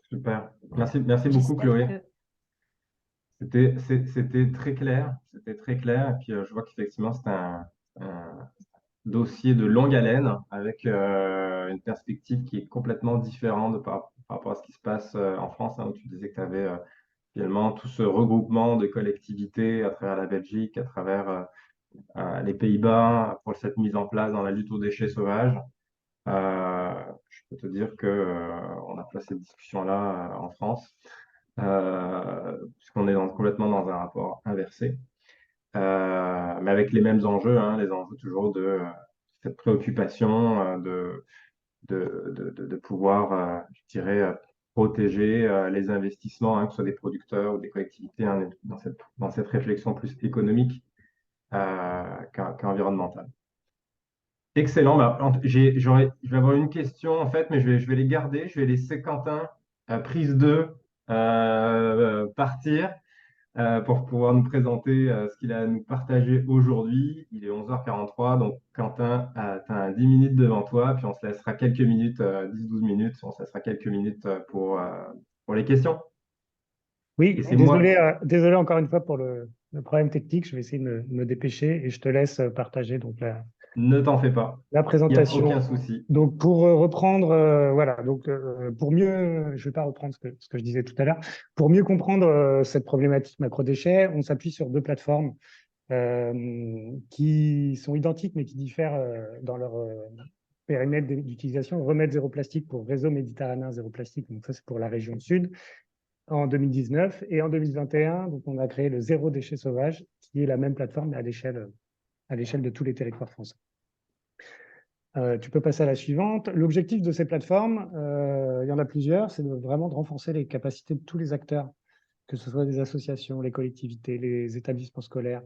Super. Merci beaucoup, Chloé. C'était très clair. C'était très clair. Et puis, je vois qu'effectivement, c'est un dossier de longue haleine avec une perspective qui est complètement différente par rapport à ce qui se passe en France, hein, où tu disais que tu avais finalement tout ce regroupement de collectivités à travers la Belgique, à travers les Pays-Bas pour cette mise en place dans la lutte aux déchets sauvages. Je peux te dire qu'on a fait cette discussion-là en France, puisqu'on est complètement dans un rapport inversé. Mais avec les mêmes enjeux, hein, les enjeux toujours de cette préoccupation de pouvoir, je dirais, protéger les investissements, hein, que ce soit des producteurs ou des collectivités, hein, dans cette réflexion plus économique qu'environnementale. Excellent. Je vais avoir une question en fait, mais je vais les garder. Je vais laisser Quentin, prise 2, partir. pour pouvoir nous présenter ce qu'il a à nous partager aujourd'hui. Il est 11h43, donc Quentin, tu as 10 minutes devant toi, puis on se laissera quelques minutes, 10-12 minutes, on se laissera quelques minutes pour les questions. Oui, Et c'est moi. désolé encore une fois pour le problème technique. Je vais essayer de me dépêcher et je te laisse partager donc Ne t'en fais pas, la il n'y a présentation. aucun souci. Donc, pour reprendre, voilà, donc pour mieux, je ne vais pas reprendre ce que je disais tout à l'heure, pour mieux comprendre cette problématique macro-déchets, on s'appuie sur deux plateformes qui sont identiques mais qui diffèrent dans leur périmètre d'utilisation. Remède zéro plastique pour Réseau Méditerranéen zéro plastique, donc ça c'est pour la région sud, en 2019. Et en 2021, donc, on a créé le Zéro Déchet Sauvage, qui est la même plateforme mais à l'échelle de tous les territoires français. Tu peux passer à la suivante. L'objectif de ces plateformes, il y en a plusieurs, c'est vraiment de renforcer les capacités de tous les acteurs, que ce soit des associations, les collectivités, les établissements scolaires,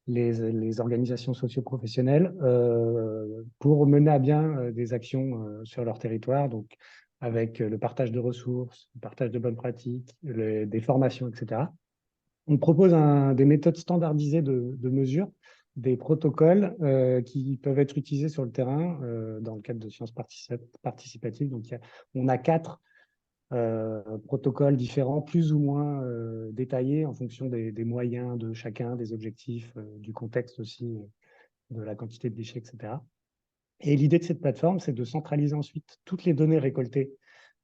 les organisations socio-professionnelles, pour mener à bien des actions sur leur territoire, donc avec le partage de ressources, le partage de bonnes pratiques, des formations, etc. On propose des méthodes standardisées de mesure, des protocoles qui peuvent être utilisés sur le terrain dans le cadre de sciences participatives. Donc, on a 4 protocoles différents, plus ou moins détaillés en fonction des moyens de chacun, des objectifs, du contexte aussi, de la quantité de déchets, etc. Et l'idée de cette plateforme, c'est de centraliser ensuite toutes les données récoltées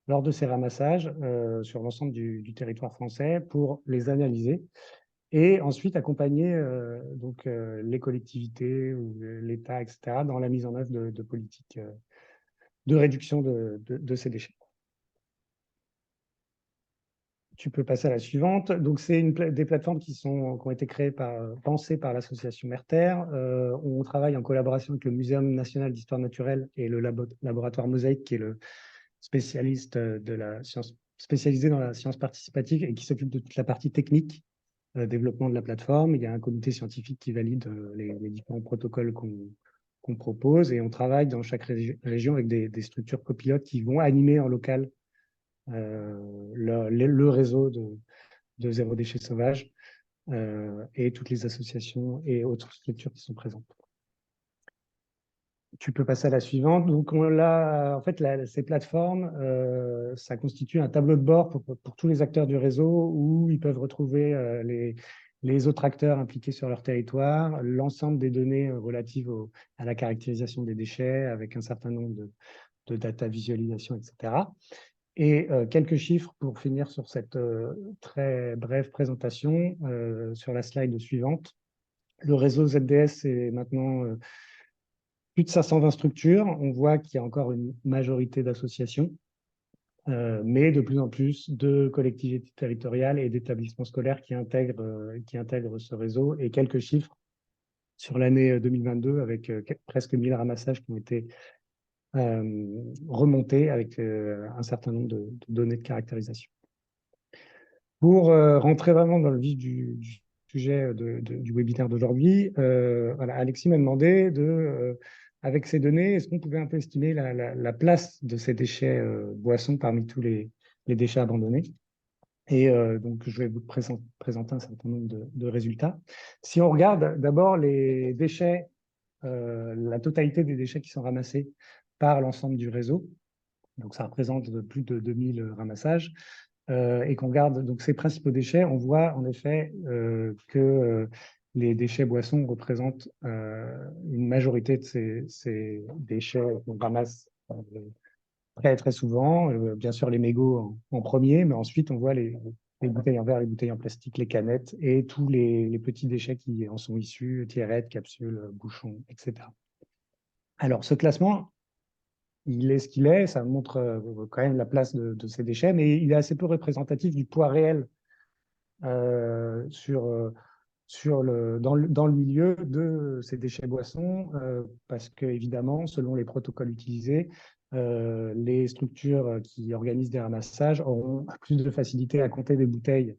lors de ces ramassages sur l'ensemble du territoire français pour les analyser et ensuite accompagner les collectivités ou l'État, etc., dans la mise en œuvre de politiques de réduction de ces déchets. Tu peux passer à la suivante. Donc, c'est des plateformes qui ont été pensées par l'association Merterre. On travaille en collaboration avec le Muséum national d'histoire naturelle et le laboratoire Mosaïque, qui est le spécialiste de la science, spécialisé dans la science participative et qui s'occupe de toute la partie technique, développement de la plateforme. Il y a un comité scientifique qui valide les différents protocoles qu'on propose et on travaille dans chaque région avec des structures copilotes qui vont animer en local le réseau de zéro déchet sauvage et toutes les associations et autres structures qui sont présentes. Tu peux passer à la suivante. Donc, en fait, ces plateformes, ça constitue un tableau de bord pour tous les acteurs du réseau où ils peuvent retrouver les autres acteurs impliqués sur leur territoire, l'ensemble des données relatives à la caractérisation des déchets avec un certain nombre de data visualisation, etc. Et quelques chiffres pour finir sur cette très brève présentation sur la slide suivante. Le réseau ZDS est maintenant plus de 520 structures. On voit qu'il y a encore une majorité d'associations, mais de plus en plus de collectivités territoriales et d'établissements scolaires qui intègrent ce réseau. Et quelques chiffres sur l'année 2022 avec presque 1000 ramassages qui ont été remontés avec un certain nombre de données de caractérisation. Pour rentrer vraiment dans le vif du sujet du webinaire d'aujourd'hui, voilà, Alexis m'a demandé avec ces données, est-ce qu'on pouvait un peu estimer la place de ces déchets boissons parmi tous les déchets abandonnés? Et donc, je vais vous présenter un certain nombre de résultats. Si on regarde d'abord les déchets, la totalité des déchets qui sont ramassés par l'ensemble du réseau, donc ça représente plus de 2000 ramassages, et qu'on regarde donc ces principaux déchets, on voit en effet que les déchets boissons représentent une majorité de ces déchets qu'on ramasse très, très souvent. Bien sûr, les mégots en premier, mais ensuite, on voit les bouteilles en verre, les bouteilles en plastique, les canettes et tous les petits déchets qui en sont issus, tiérettes, capsules, bouchons, etc. Alors, ce classement, il est ce qu'il est, ça montre quand même la place de ces déchets, mais il est assez peu représentatif du poids réel dans le milieu de ces déchets boissons, parce que évidemment, selon les protocoles utilisés, les structures qui organisent des ramassages auront plus de facilité à compter des bouteilles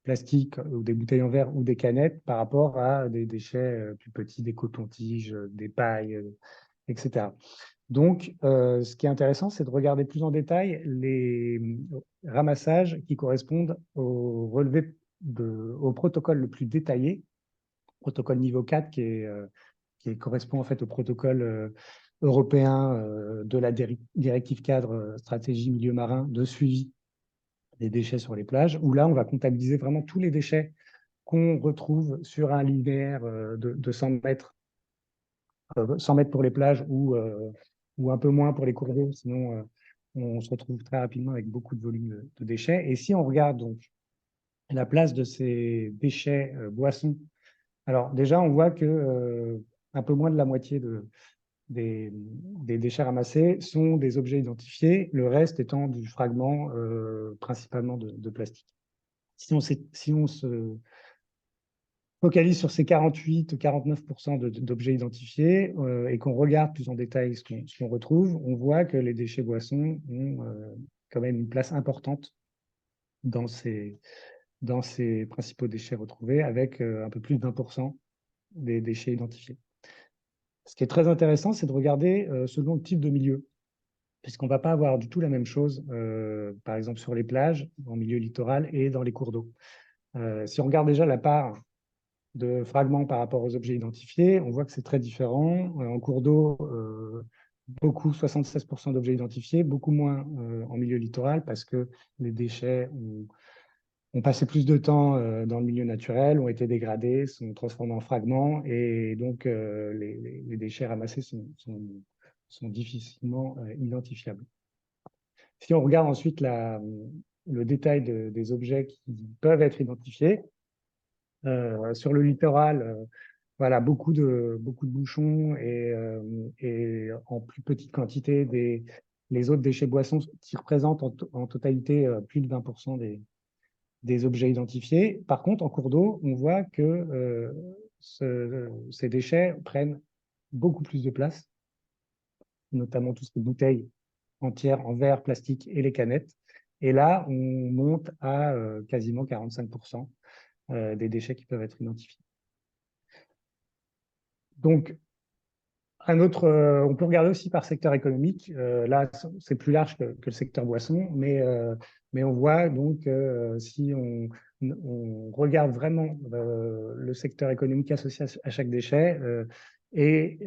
plastiques ou des bouteilles en verre ou des canettes par rapport à des déchets plus petits, des cotons-tiges, des pailles, etc. Donc, ce qui est intéressant, c'est de regarder plus en détail les ramassages qui correspondent aux relevés au protocole le plus détaillé, protocole niveau 4 qui correspond en fait au protocole européen de la directive cadre stratégie milieu marin de suivi des déchets sur les plages, où là, on va comptabiliser vraiment tous les déchets qu'on retrouve sur un linéaire de 100 mètres, 100 mètres pour les plages ou un peu moins pour les cours d'eau, sinon on se retrouve très rapidement avec beaucoup de volume de déchets. Et si on regarde donc la place de ces déchets boissons, alors déjà, on voit que un peu moins de la moitié des déchets ramassés sont des objets identifiés, le reste étant du fragment principalement de plastique. Si on se focalise sur ces 48-49% d'objets identifiés et qu'on regarde plus en détail ce qu'on retrouve, on voit que les déchets boissons ont quand même une place importante dans ces principaux déchets retrouvés, avec un peu plus de 20% des déchets identifiés. Ce qui est très intéressant, c'est de regarder selon le type de milieu, puisqu'on ne va pas avoir du tout la même chose, par exemple sur les plages, en milieu littoral et dans les cours d'eau. Si on regarde déjà la part de fragments par rapport aux objets identifiés, on voit que c'est très différent. En cours d'eau, 76% d'objets identifiés, beaucoup moins en milieu littoral, parce que les déchets ont passé plus de temps dans le milieu naturel, ont été dégradés, sont transformés en fragments, et donc les déchets ramassés sont difficilement identifiables. Si on regarde ensuite le détail des objets qui peuvent être identifiés, sur le littoral, voilà, beaucoup de bouchons et en plus petite quantité les autres déchets boissons qui représentent en totalité plus de 20% des objets identifiés. Par contre, en cours d'eau, on voit que ces déchets prennent beaucoup plus de place, notamment toutes ces bouteilles entières en verre, plastique et les canettes. Et là, on monte à quasiment 45% des déchets qui peuvent être identifiés. Donc, on peut regarder aussi par secteur économique. Là, c'est plus large que le secteur boisson, mais on voit donc si on regarde vraiment le secteur économique associé à chaque déchet, et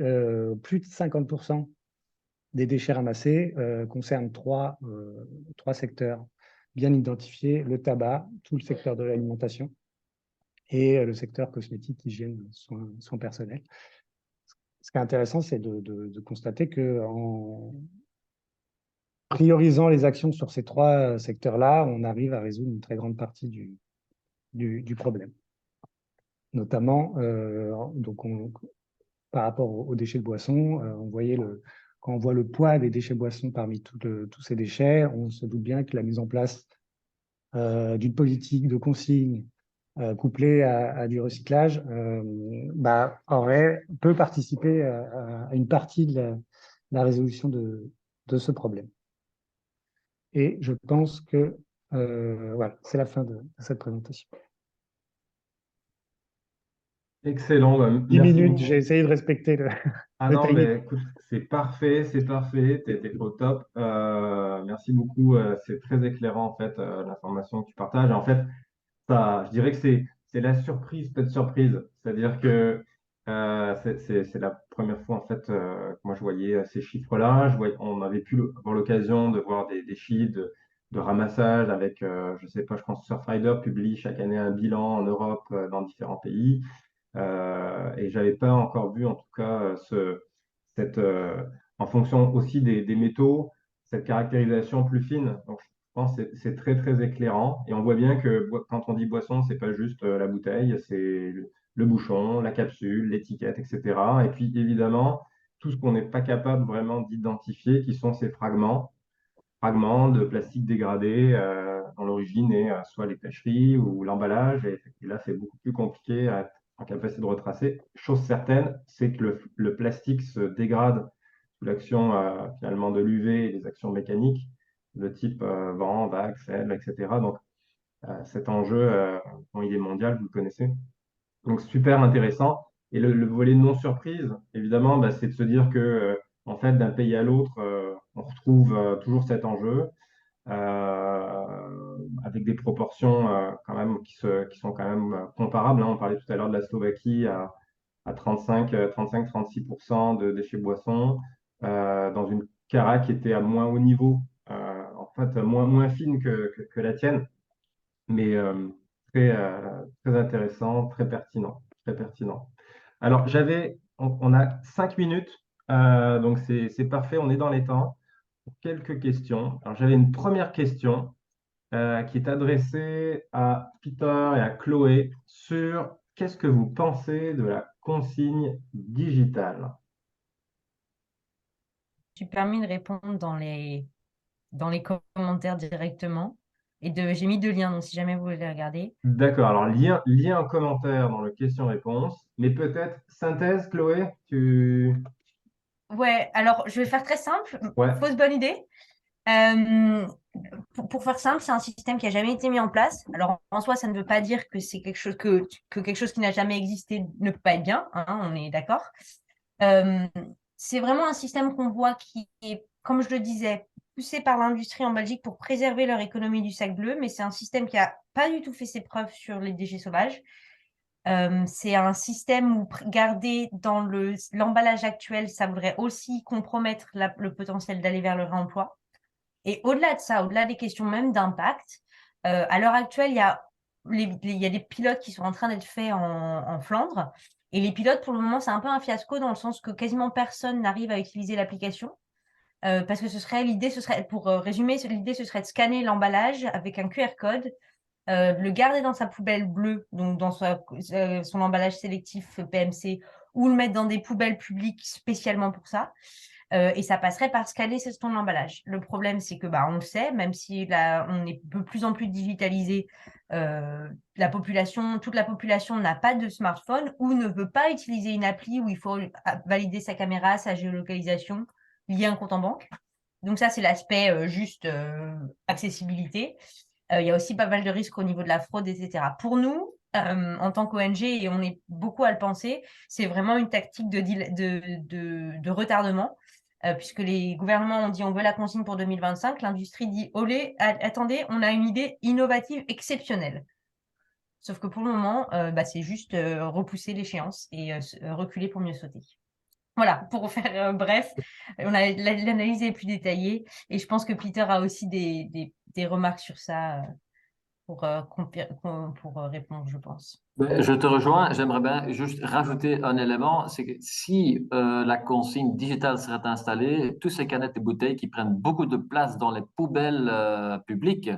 plus de 50% des déchets ramassés concernent trois secteurs bien identifiés: le tabac, tout le secteur de l'alimentation et le secteur cosmétique, hygiène, soins personnels. Ce qui est intéressant, c'est de constater qu'en priorisant les actions sur ces trois secteurs-là, on arrive à résoudre une très grande partie du problème. Notamment, donc par rapport aux déchets de boissons, quand on voit le poids des déchets boissons parmi tous ces déchets, on se doute bien que la mise en place d'une politique de consigne couplée à du recyclage peut participer à une partie de la résolution de ce problème. Et je pense que voilà, c'est la fin de cette présentation. Excellent. 10 merci minutes, beaucoup. j'ai essayé de respecter le Non, timing. mais écoute, c'est parfait, t'es au top. Merci beaucoup, c'est très éclairant en fait, l'information que tu partages. En fait, ça, je dirais que c'est la surprise, peut-être surprise. C'est-à-dire que c'est la première fois en fait que moi je voyais ces chiffres-là. On avait pu avoir l'occasion de voir des chiffres de ramassage avec, je sais pas, je pense que Surfrider publie chaque année un bilan en Europe, dans différents pays. Et j'avais pas encore vu en tout cas cette, en fonction aussi des métaux, cette caractérisation plus fine. Donc je pense que c'est très très éclairant. Et on voit bien que quand on dit boisson, c'est pas juste la bouteille, c'est le bouchon, la capsule, l'étiquette, etc. Et puis évidemment, tout ce qu'on n'est pas capable vraiment d'identifier, qui sont ces fragments de plastique dégradé dont l'origine est soit les pêcheries ou l'emballage. Et là, c'est beaucoup plus compliqué à être en capacité de retracer. Chose certaine, c'est que le plastique se dégrade sous l'action finalement de l'UV et des actions mécaniques de type vent, vague, sel, etc. Donc cet enjeu, bon, il est mondial, vous le connaissez. Donc super intéressant. Et le volet non surprise, évidemment, bah, c'est de se dire que en fait, d'un pays à l'autre, on retrouve toujours cet enjeu. avec des proportions quand même qui sont quand même comparables, hein. On parlait tout à l'heure de la Slovaquie à 35-36% de déchets boissons, dans une Cara qui était à moins haut niveau, en fait moins fine que la tienne, mais très intéressant, très pertinent, très pertinent. Alors, on a 5 minutes, donc c'est parfait, on est dans les temps. Quelques questions. Alors, j'avais une première question qui est adressée à Peter et à Chloé sur qu'est-ce que vous pensez de la consigne digitale? Je suis permis de répondre dans les commentaires directement. J'ai mis 2 liens, donc si jamais vous voulez les regarder. D'accord, alors lien en commentaire dans le question-réponse, mais peut-être synthèse, Chloé, tu... Ouais, alors je vais faire très simple. Ouais, Fausse bonne idée. Euh, pour faire simple, c'est un système qui n'a jamais été mis en place. Alors en soi, ça ne veut pas dire que c'est que quelque chose qui n'a jamais existé ne peut pas être bien, hein, on est d'accord. Euh, c'est vraiment un système qu'on voit qui est, comme je le disais, poussé par l'industrie en Belgique pour préserver leur économie du sac bleu, mais c'est un système qui n'a pas du tout fait ses preuves sur les déchets sauvages. C'est un système où garder dans l'emballage actuel, ça voudrait aussi compromettre le potentiel d'aller vers le réemploi. Et au-delà de ça, au-delà des questions même d'impact, à l'heure actuelle, il y a des pilotes qui sont en train d'être faits en Flandre. Et les pilotes, pour le moment, c'est un peu un fiasco dans le sens que quasiment personne n'arrive à utiliser l'application. Parce que l'idée, ce serait, pour résumer, l'idée, ce serait de scanner l'emballage avec un QR code, le garder dans sa poubelle bleue, donc dans son emballage sélectif PMC, ou le mettre dans des poubelles publiques spécialement pour ça. Et ça passerait par scanner ton emballage. Le problème, c'est que on le sait, même si là, on est de plus en plus digitalisé, toute la population n'a pas de smartphone ou ne veut pas utiliser une appli où il faut valider sa caméra, sa géolocalisation, lier un compte en banque. Donc ça, c'est l'aspect juste accessibilité. Il y a aussi pas mal de risques au niveau de la fraude, etc. Pour nous, en tant qu'ONG, et on est beaucoup à le penser, c'est vraiment une tactique de retardement, puisque les gouvernements ont dit on veut la consigne pour 2025, l'industrie dit olé, attendez, on a une idée innovative exceptionnelle. Sauf que pour le moment, c'est juste repousser l'échéance et reculer pour mieux sauter. Voilà, pour faire bref, l'analyse est plus détaillée et je pense que Peter a aussi des remarques sur ça pour répondre, je pense. Je te rejoins. J'aimerais bien juste rajouter un élément, c'est que si la consigne digitale serait installée, tous ces canettes et bouteilles qui prennent beaucoup de place dans les poubelles publiques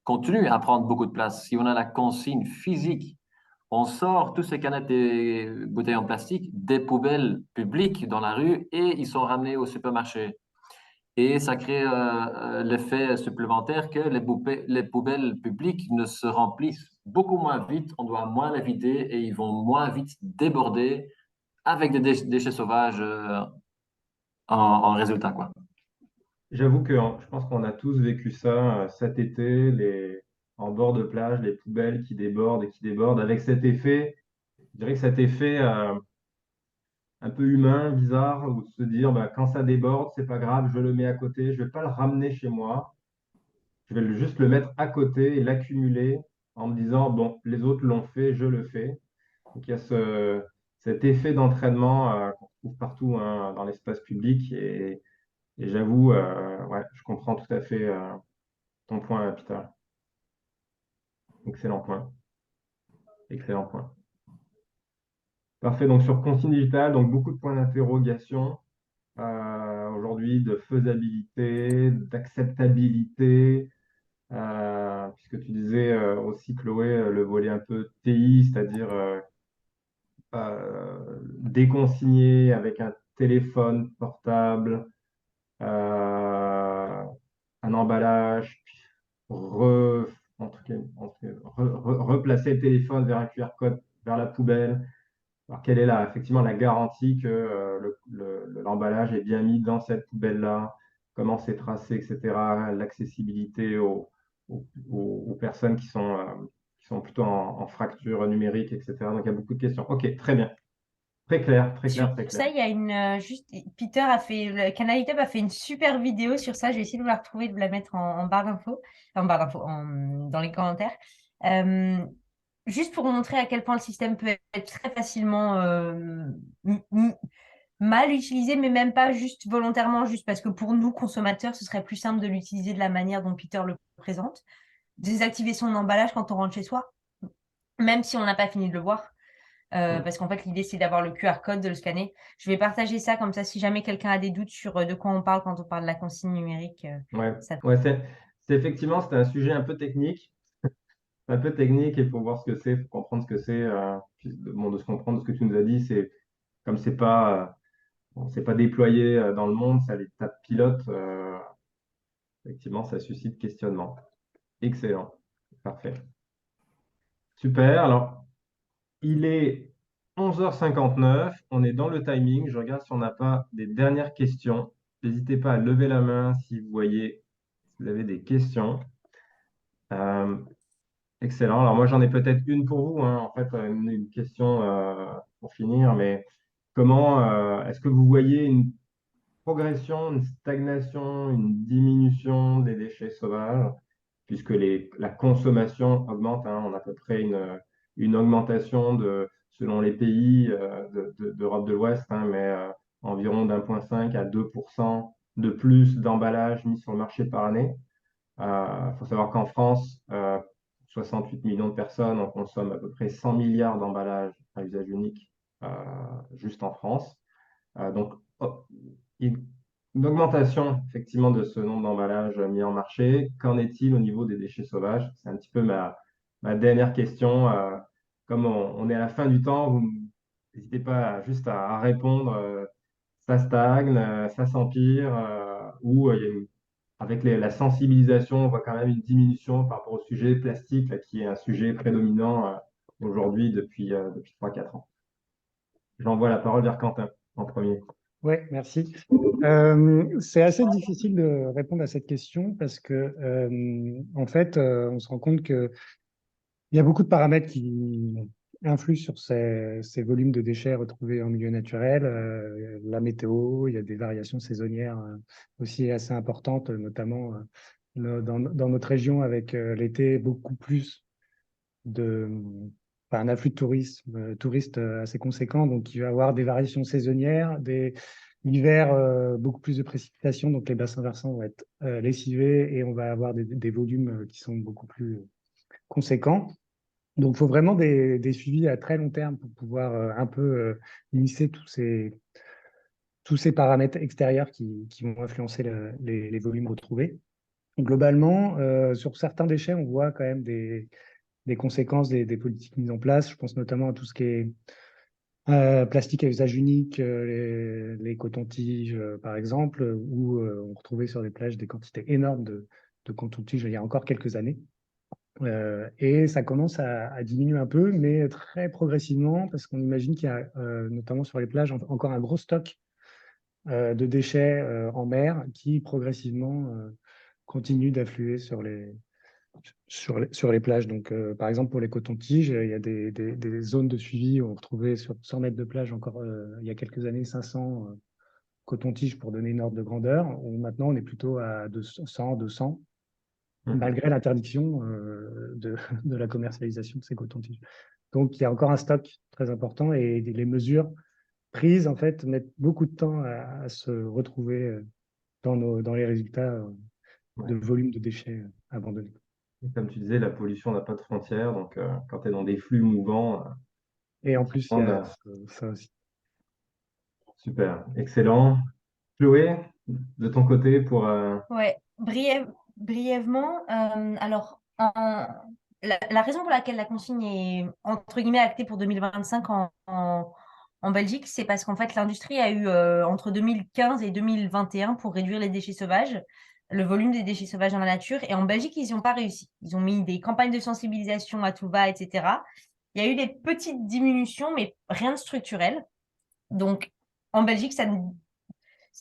continuent à prendre beaucoup de place. Si on a la consigne physique, on sort tous ces canettes et bouteilles en plastique des poubelles publiques dans la rue et ils sont ramenés au supermarché. Et ça crée l'effet supplémentaire que les poubelles publiques ne se remplissent beaucoup moins vite, on doit moins les vider et ils vont moins vite déborder avec des déchets sauvages en résultat, quoi. j'avoue que je pense qu'on a tous vécu ça cet été, en bord de plage, les poubelles qui débordent et qui débordent, avec cet effet, je dirais que cet effet un peu humain, bizarre, ou de se dire quand ça déborde, c'est pas grave, je le mets à côté, je vais pas le ramener chez moi, je vais juste le mettre à côté et l'accumuler en me disant bon, les autres l'ont fait, je le fais. Donc il y a cet effet d'entraînement qu'on trouve partout, hein, dans l'espace public et j'avoue, ouais, je comprends tout à fait ton point, Peter. Excellent point. Excellent point. Parfait. Donc sur consigne digitale, donc beaucoup de points d'interrogation aujourd'hui de faisabilité, d'acceptabilité, puisque tu disais aussi, Chloé, le volet un peu TI, c'est-à-dire déconsigner avec un téléphone portable, un emballage, puis replacer le téléphone vers un QR code vers la poubelle. Alors, quelle est effectivement la garantie que l'emballage est bien mis dans cette poubelle-là? Comment c'est tracé, etc. L'accessibilité aux personnes qui sont plutôt en fracture numérique, etc. Donc, il y a beaucoup de questions. OK, très bien. Très clair, très clair, Sur très ça, clair. il y a Peter a fait, le Canalitub a fait une super vidéo sur ça. Je vais essayer de vous la retrouver, de vous la mettre en barre d'infos, dans les commentaires. Euh, Juste pour vous montrer à quel point le système peut être très facilement mal utilisé, mais même pas juste volontairement, juste parce que pour nous, consommateurs, ce serait plus simple de l'utiliser de la manière dont Peter le présente. Désactiver son emballage quand on rentre chez soi, même si on n'a pas fini de le voir. Mm. Parce qu'en fait, l'idée, c'est d'avoir le QR code, de le scanner. Je vais partager ça comme ça, si jamais quelqu'un a des doutes sur de quoi on parle quand on parle de la consigne numérique, Ouais, ça. ouais, effectivement, c'était un sujet un peu technique, et pour voir ce que c'est, faut comprendre ce que c'est. Bon, de se comprendre de ce que tu nous as dit, c'est comme bon, c'est pas déployé dans le monde, ça a des tas de pilotes. Effectivement, ça suscite questionnement. Excellent, parfait, super. Alors, il est 11h59, on est dans le timing. Je regarde si on n'a pas des dernières questions. N'hésitez pas à lever la main si si vous avez des questions. Euh, Excellent. Alors moi, j'en ai peut-être une pour vous, hein. En fait, une question pour finir, mais est-ce que vous voyez une progression, une stagnation, une diminution des déchets sauvages, puisque la consommation augmente, hein. On a à peu près une augmentation selon les pays d'Europe de l'Ouest, hein, mais environ d'1,5 à 2% de plus d'emballages mis sur le marché par année. Il faut savoir qu'en France, 68 millions de personnes, on consomme à peu près 100 milliards d'emballages à usage unique euh, juste en France. Donc, une une augmentation effectivement de ce nombre d'emballages mis en marché. Qu'en est-il au niveau des déchets sauvages? C'est un petit peu ma dernière question. Comme on est à la fin du temps, vous n'hésitez pas juste à répondre. Ça stagne, ça s'empire, ou il y a avec la sensibilisation, on voit quand même une diminution par rapport au sujet plastique, là, qui est un sujet prédominant aujourd'hui depuis 3-4 ans. J'envoie la parole vers Quentin en premier. Oui, merci. C'est assez difficile de répondre à cette question parce que, en fait, on se rend compte qu'il y a beaucoup de paramètres qui influent sur ces volumes de déchets retrouvés en milieu naturel. La météo, il y a des variations saisonnières aussi assez importantes, notamment dans notre région avec l'été beaucoup plus de, un afflux de touristes assez conséquent. Donc, il va y avoir des variations saisonnières, l'hiver, beaucoup plus de précipitations. Donc, les bassins versants vont être lessivés et on va avoir des volumes qui sont beaucoup plus conséquents. Donc, il faut vraiment des suivis à très long terme pour pouvoir un peu lisser tous ces paramètres extérieurs qui vont influencer les volumes retrouvés. Globalement, sur certains déchets, on voit quand même des conséquences des politiques mises en place. Je pense notamment à tout ce qui est plastique à usage unique, les cotons-tiges, par exemple, où on retrouvait sur des plages des quantités énormes de cotons-tiges il y a encore quelques années. Et ça commence à diminuer un peu, mais très progressivement, parce qu'on imagine qu'il y a notamment sur les plages encore un gros stock de déchets en mer qui progressivement continue d'affluer sur les plages. Donc, par exemple, pour les cotons-tiges, il y a des zones de suivi où on retrouvait sur 100 mètres de plage encore il y a quelques années 500 cotons-tiges pour donner une ordre de grandeur. Où maintenant, on est plutôt à 200, 200, malgré l'interdiction de la commercialisation de ces cotons-tiges. Donc, il y a encore un stock très important et les mesures prises, en fait, mettent beaucoup de temps à se retrouver dans les résultats de Ouais. volume de déchets abandonnés. Et comme tu disais, la pollution n'a pas de frontières, donc quand tu es dans des flux mouvants, Et en plus, il y effectivement, a ça aussi. super, excellent. Chloé, de ton côté, Ouais, brièvement, alors, la raison pour laquelle la consigne est, entre guillemets, actée pour 2025 en Belgique, c'est parce qu'en fait, l'industrie a eu entre 2015 et 2021 pour réduire les déchets sauvages, le volume des déchets sauvages dans la nature. Et en Belgique, ils n'y ont pas réussi. Ils ont mis des campagnes de sensibilisation à tout va, etc. Il y a eu des petites diminutions, mais rien de structurel. Donc, en Belgique, il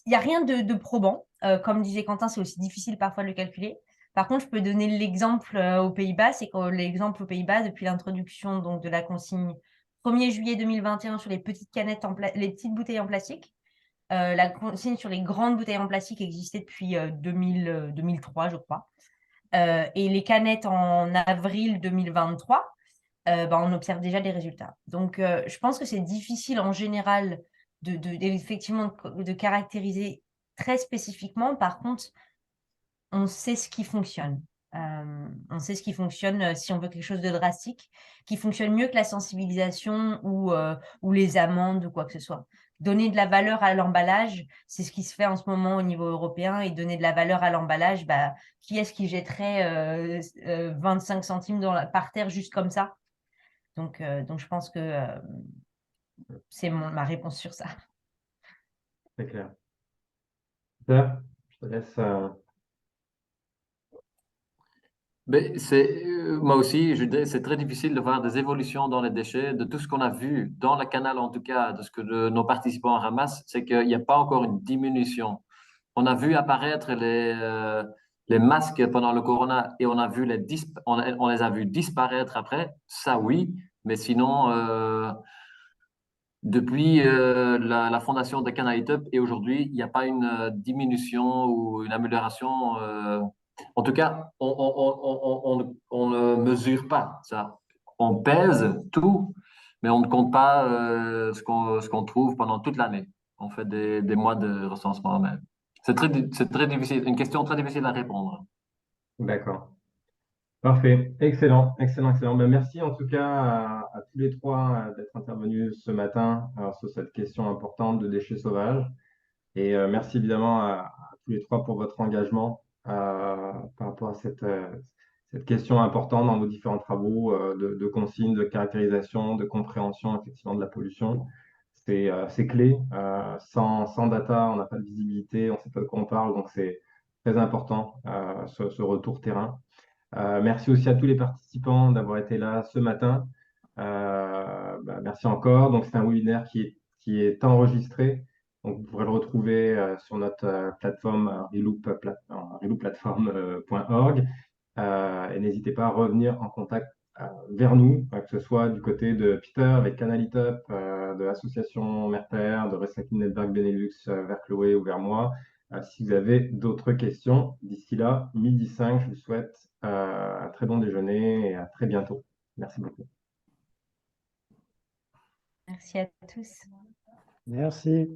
n'y a rien de probant. Comme disait Quentin, c'est aussi difficile parfois de le calculer. Par contre, je peux donner l'exemple aux Pays-Bas. C'est que l'exemple aux Pays-Bas, depuis l'introduction donc, de la consigne 1er juillet 2021 sur les petites canettes, les petites bouteilles en plastique. La consigne sur les grandes bouteilles en plastique existait depuis 2003, je crois. Et les canettes en avril 2023, on observe déjà des résultats. Donc, je pense que c'est difficile en général effectivement de caractériser très spécifiquement. Par contre, on sait ce qui fonctionne. On sait ce qui fonctionne si on veut quelque chose de drastique, qui fonctionne mieux que la sensibilisation ou les amendes ou quoi que ce soit. Donner de la valeur à l'emballage, c'est ce qui se fait en ce moment au niveau européen. Et donner de la valeur à l'emballage, qui est-ce qui jetterait 25 centimes par terre juste comme ça? Donc, je pense que c'est ma réponse sur ça. C'est clair. Peter, je te laisse. Mais moi aussi, je dirais, c'est très difficile de voir des évolutions dans les déchets. De tout ce qu'on a vu dans le canal, en tout cas, de ce que nos participants ramassent, c'est qu'il n'y a pas encore une diminution. On a vu apparaître les masques pendant le corona et on a vu on les a vus disparaître après. Ça, oui. Mais sinon, depuis la fondation de Canalitup et aujourd'hui, il n'y a pas une diminution ou une amélioration. En tout cas, on ne mesure pas ça. On pèse tout, mais on ne compte pas ce qu'on trouve pendant toute l'année. On fait des mois de recensement même. C'est très difficile, une question très difficile à répondre. D'accord. Parfait. Excellent, excellent, excellent. Ben, merci en tout cas à tous les trois d'être intervenus ce matin sur cette question importante de déchets sauvages. Et merci évidemment à tous les trois pour votre engagement par rapport à cette question importante dans vos différents travaux de consigne, de caractérisation, de compréhension effectivement de la pollution. C'est clé. Sans data, on n'a pas de visibilité, on ne sait pas de quoi on parle, donc c'est très important ce retour terrain. Merci aussi à tous les participants d'avoir été là ce matin. Merci encore. Donc, c'est un webinaire qui est enregistré. Donc, vous pourrez le retrouver sur notre plateforme reloopplatform.org. Et n'hésitez pas à revenir en contact vers nous, que ce soit du côté de Peter avec Canalitup, de l'association Merter, de Recycling Network Benelux vers Chloé ou vers moi. Si vous avez d'autres questions, d'ici là, 12h05, je vous souhaite un très bon déjeuner et à très bientôt. Merci beaucoup. Merci à tous. Merci.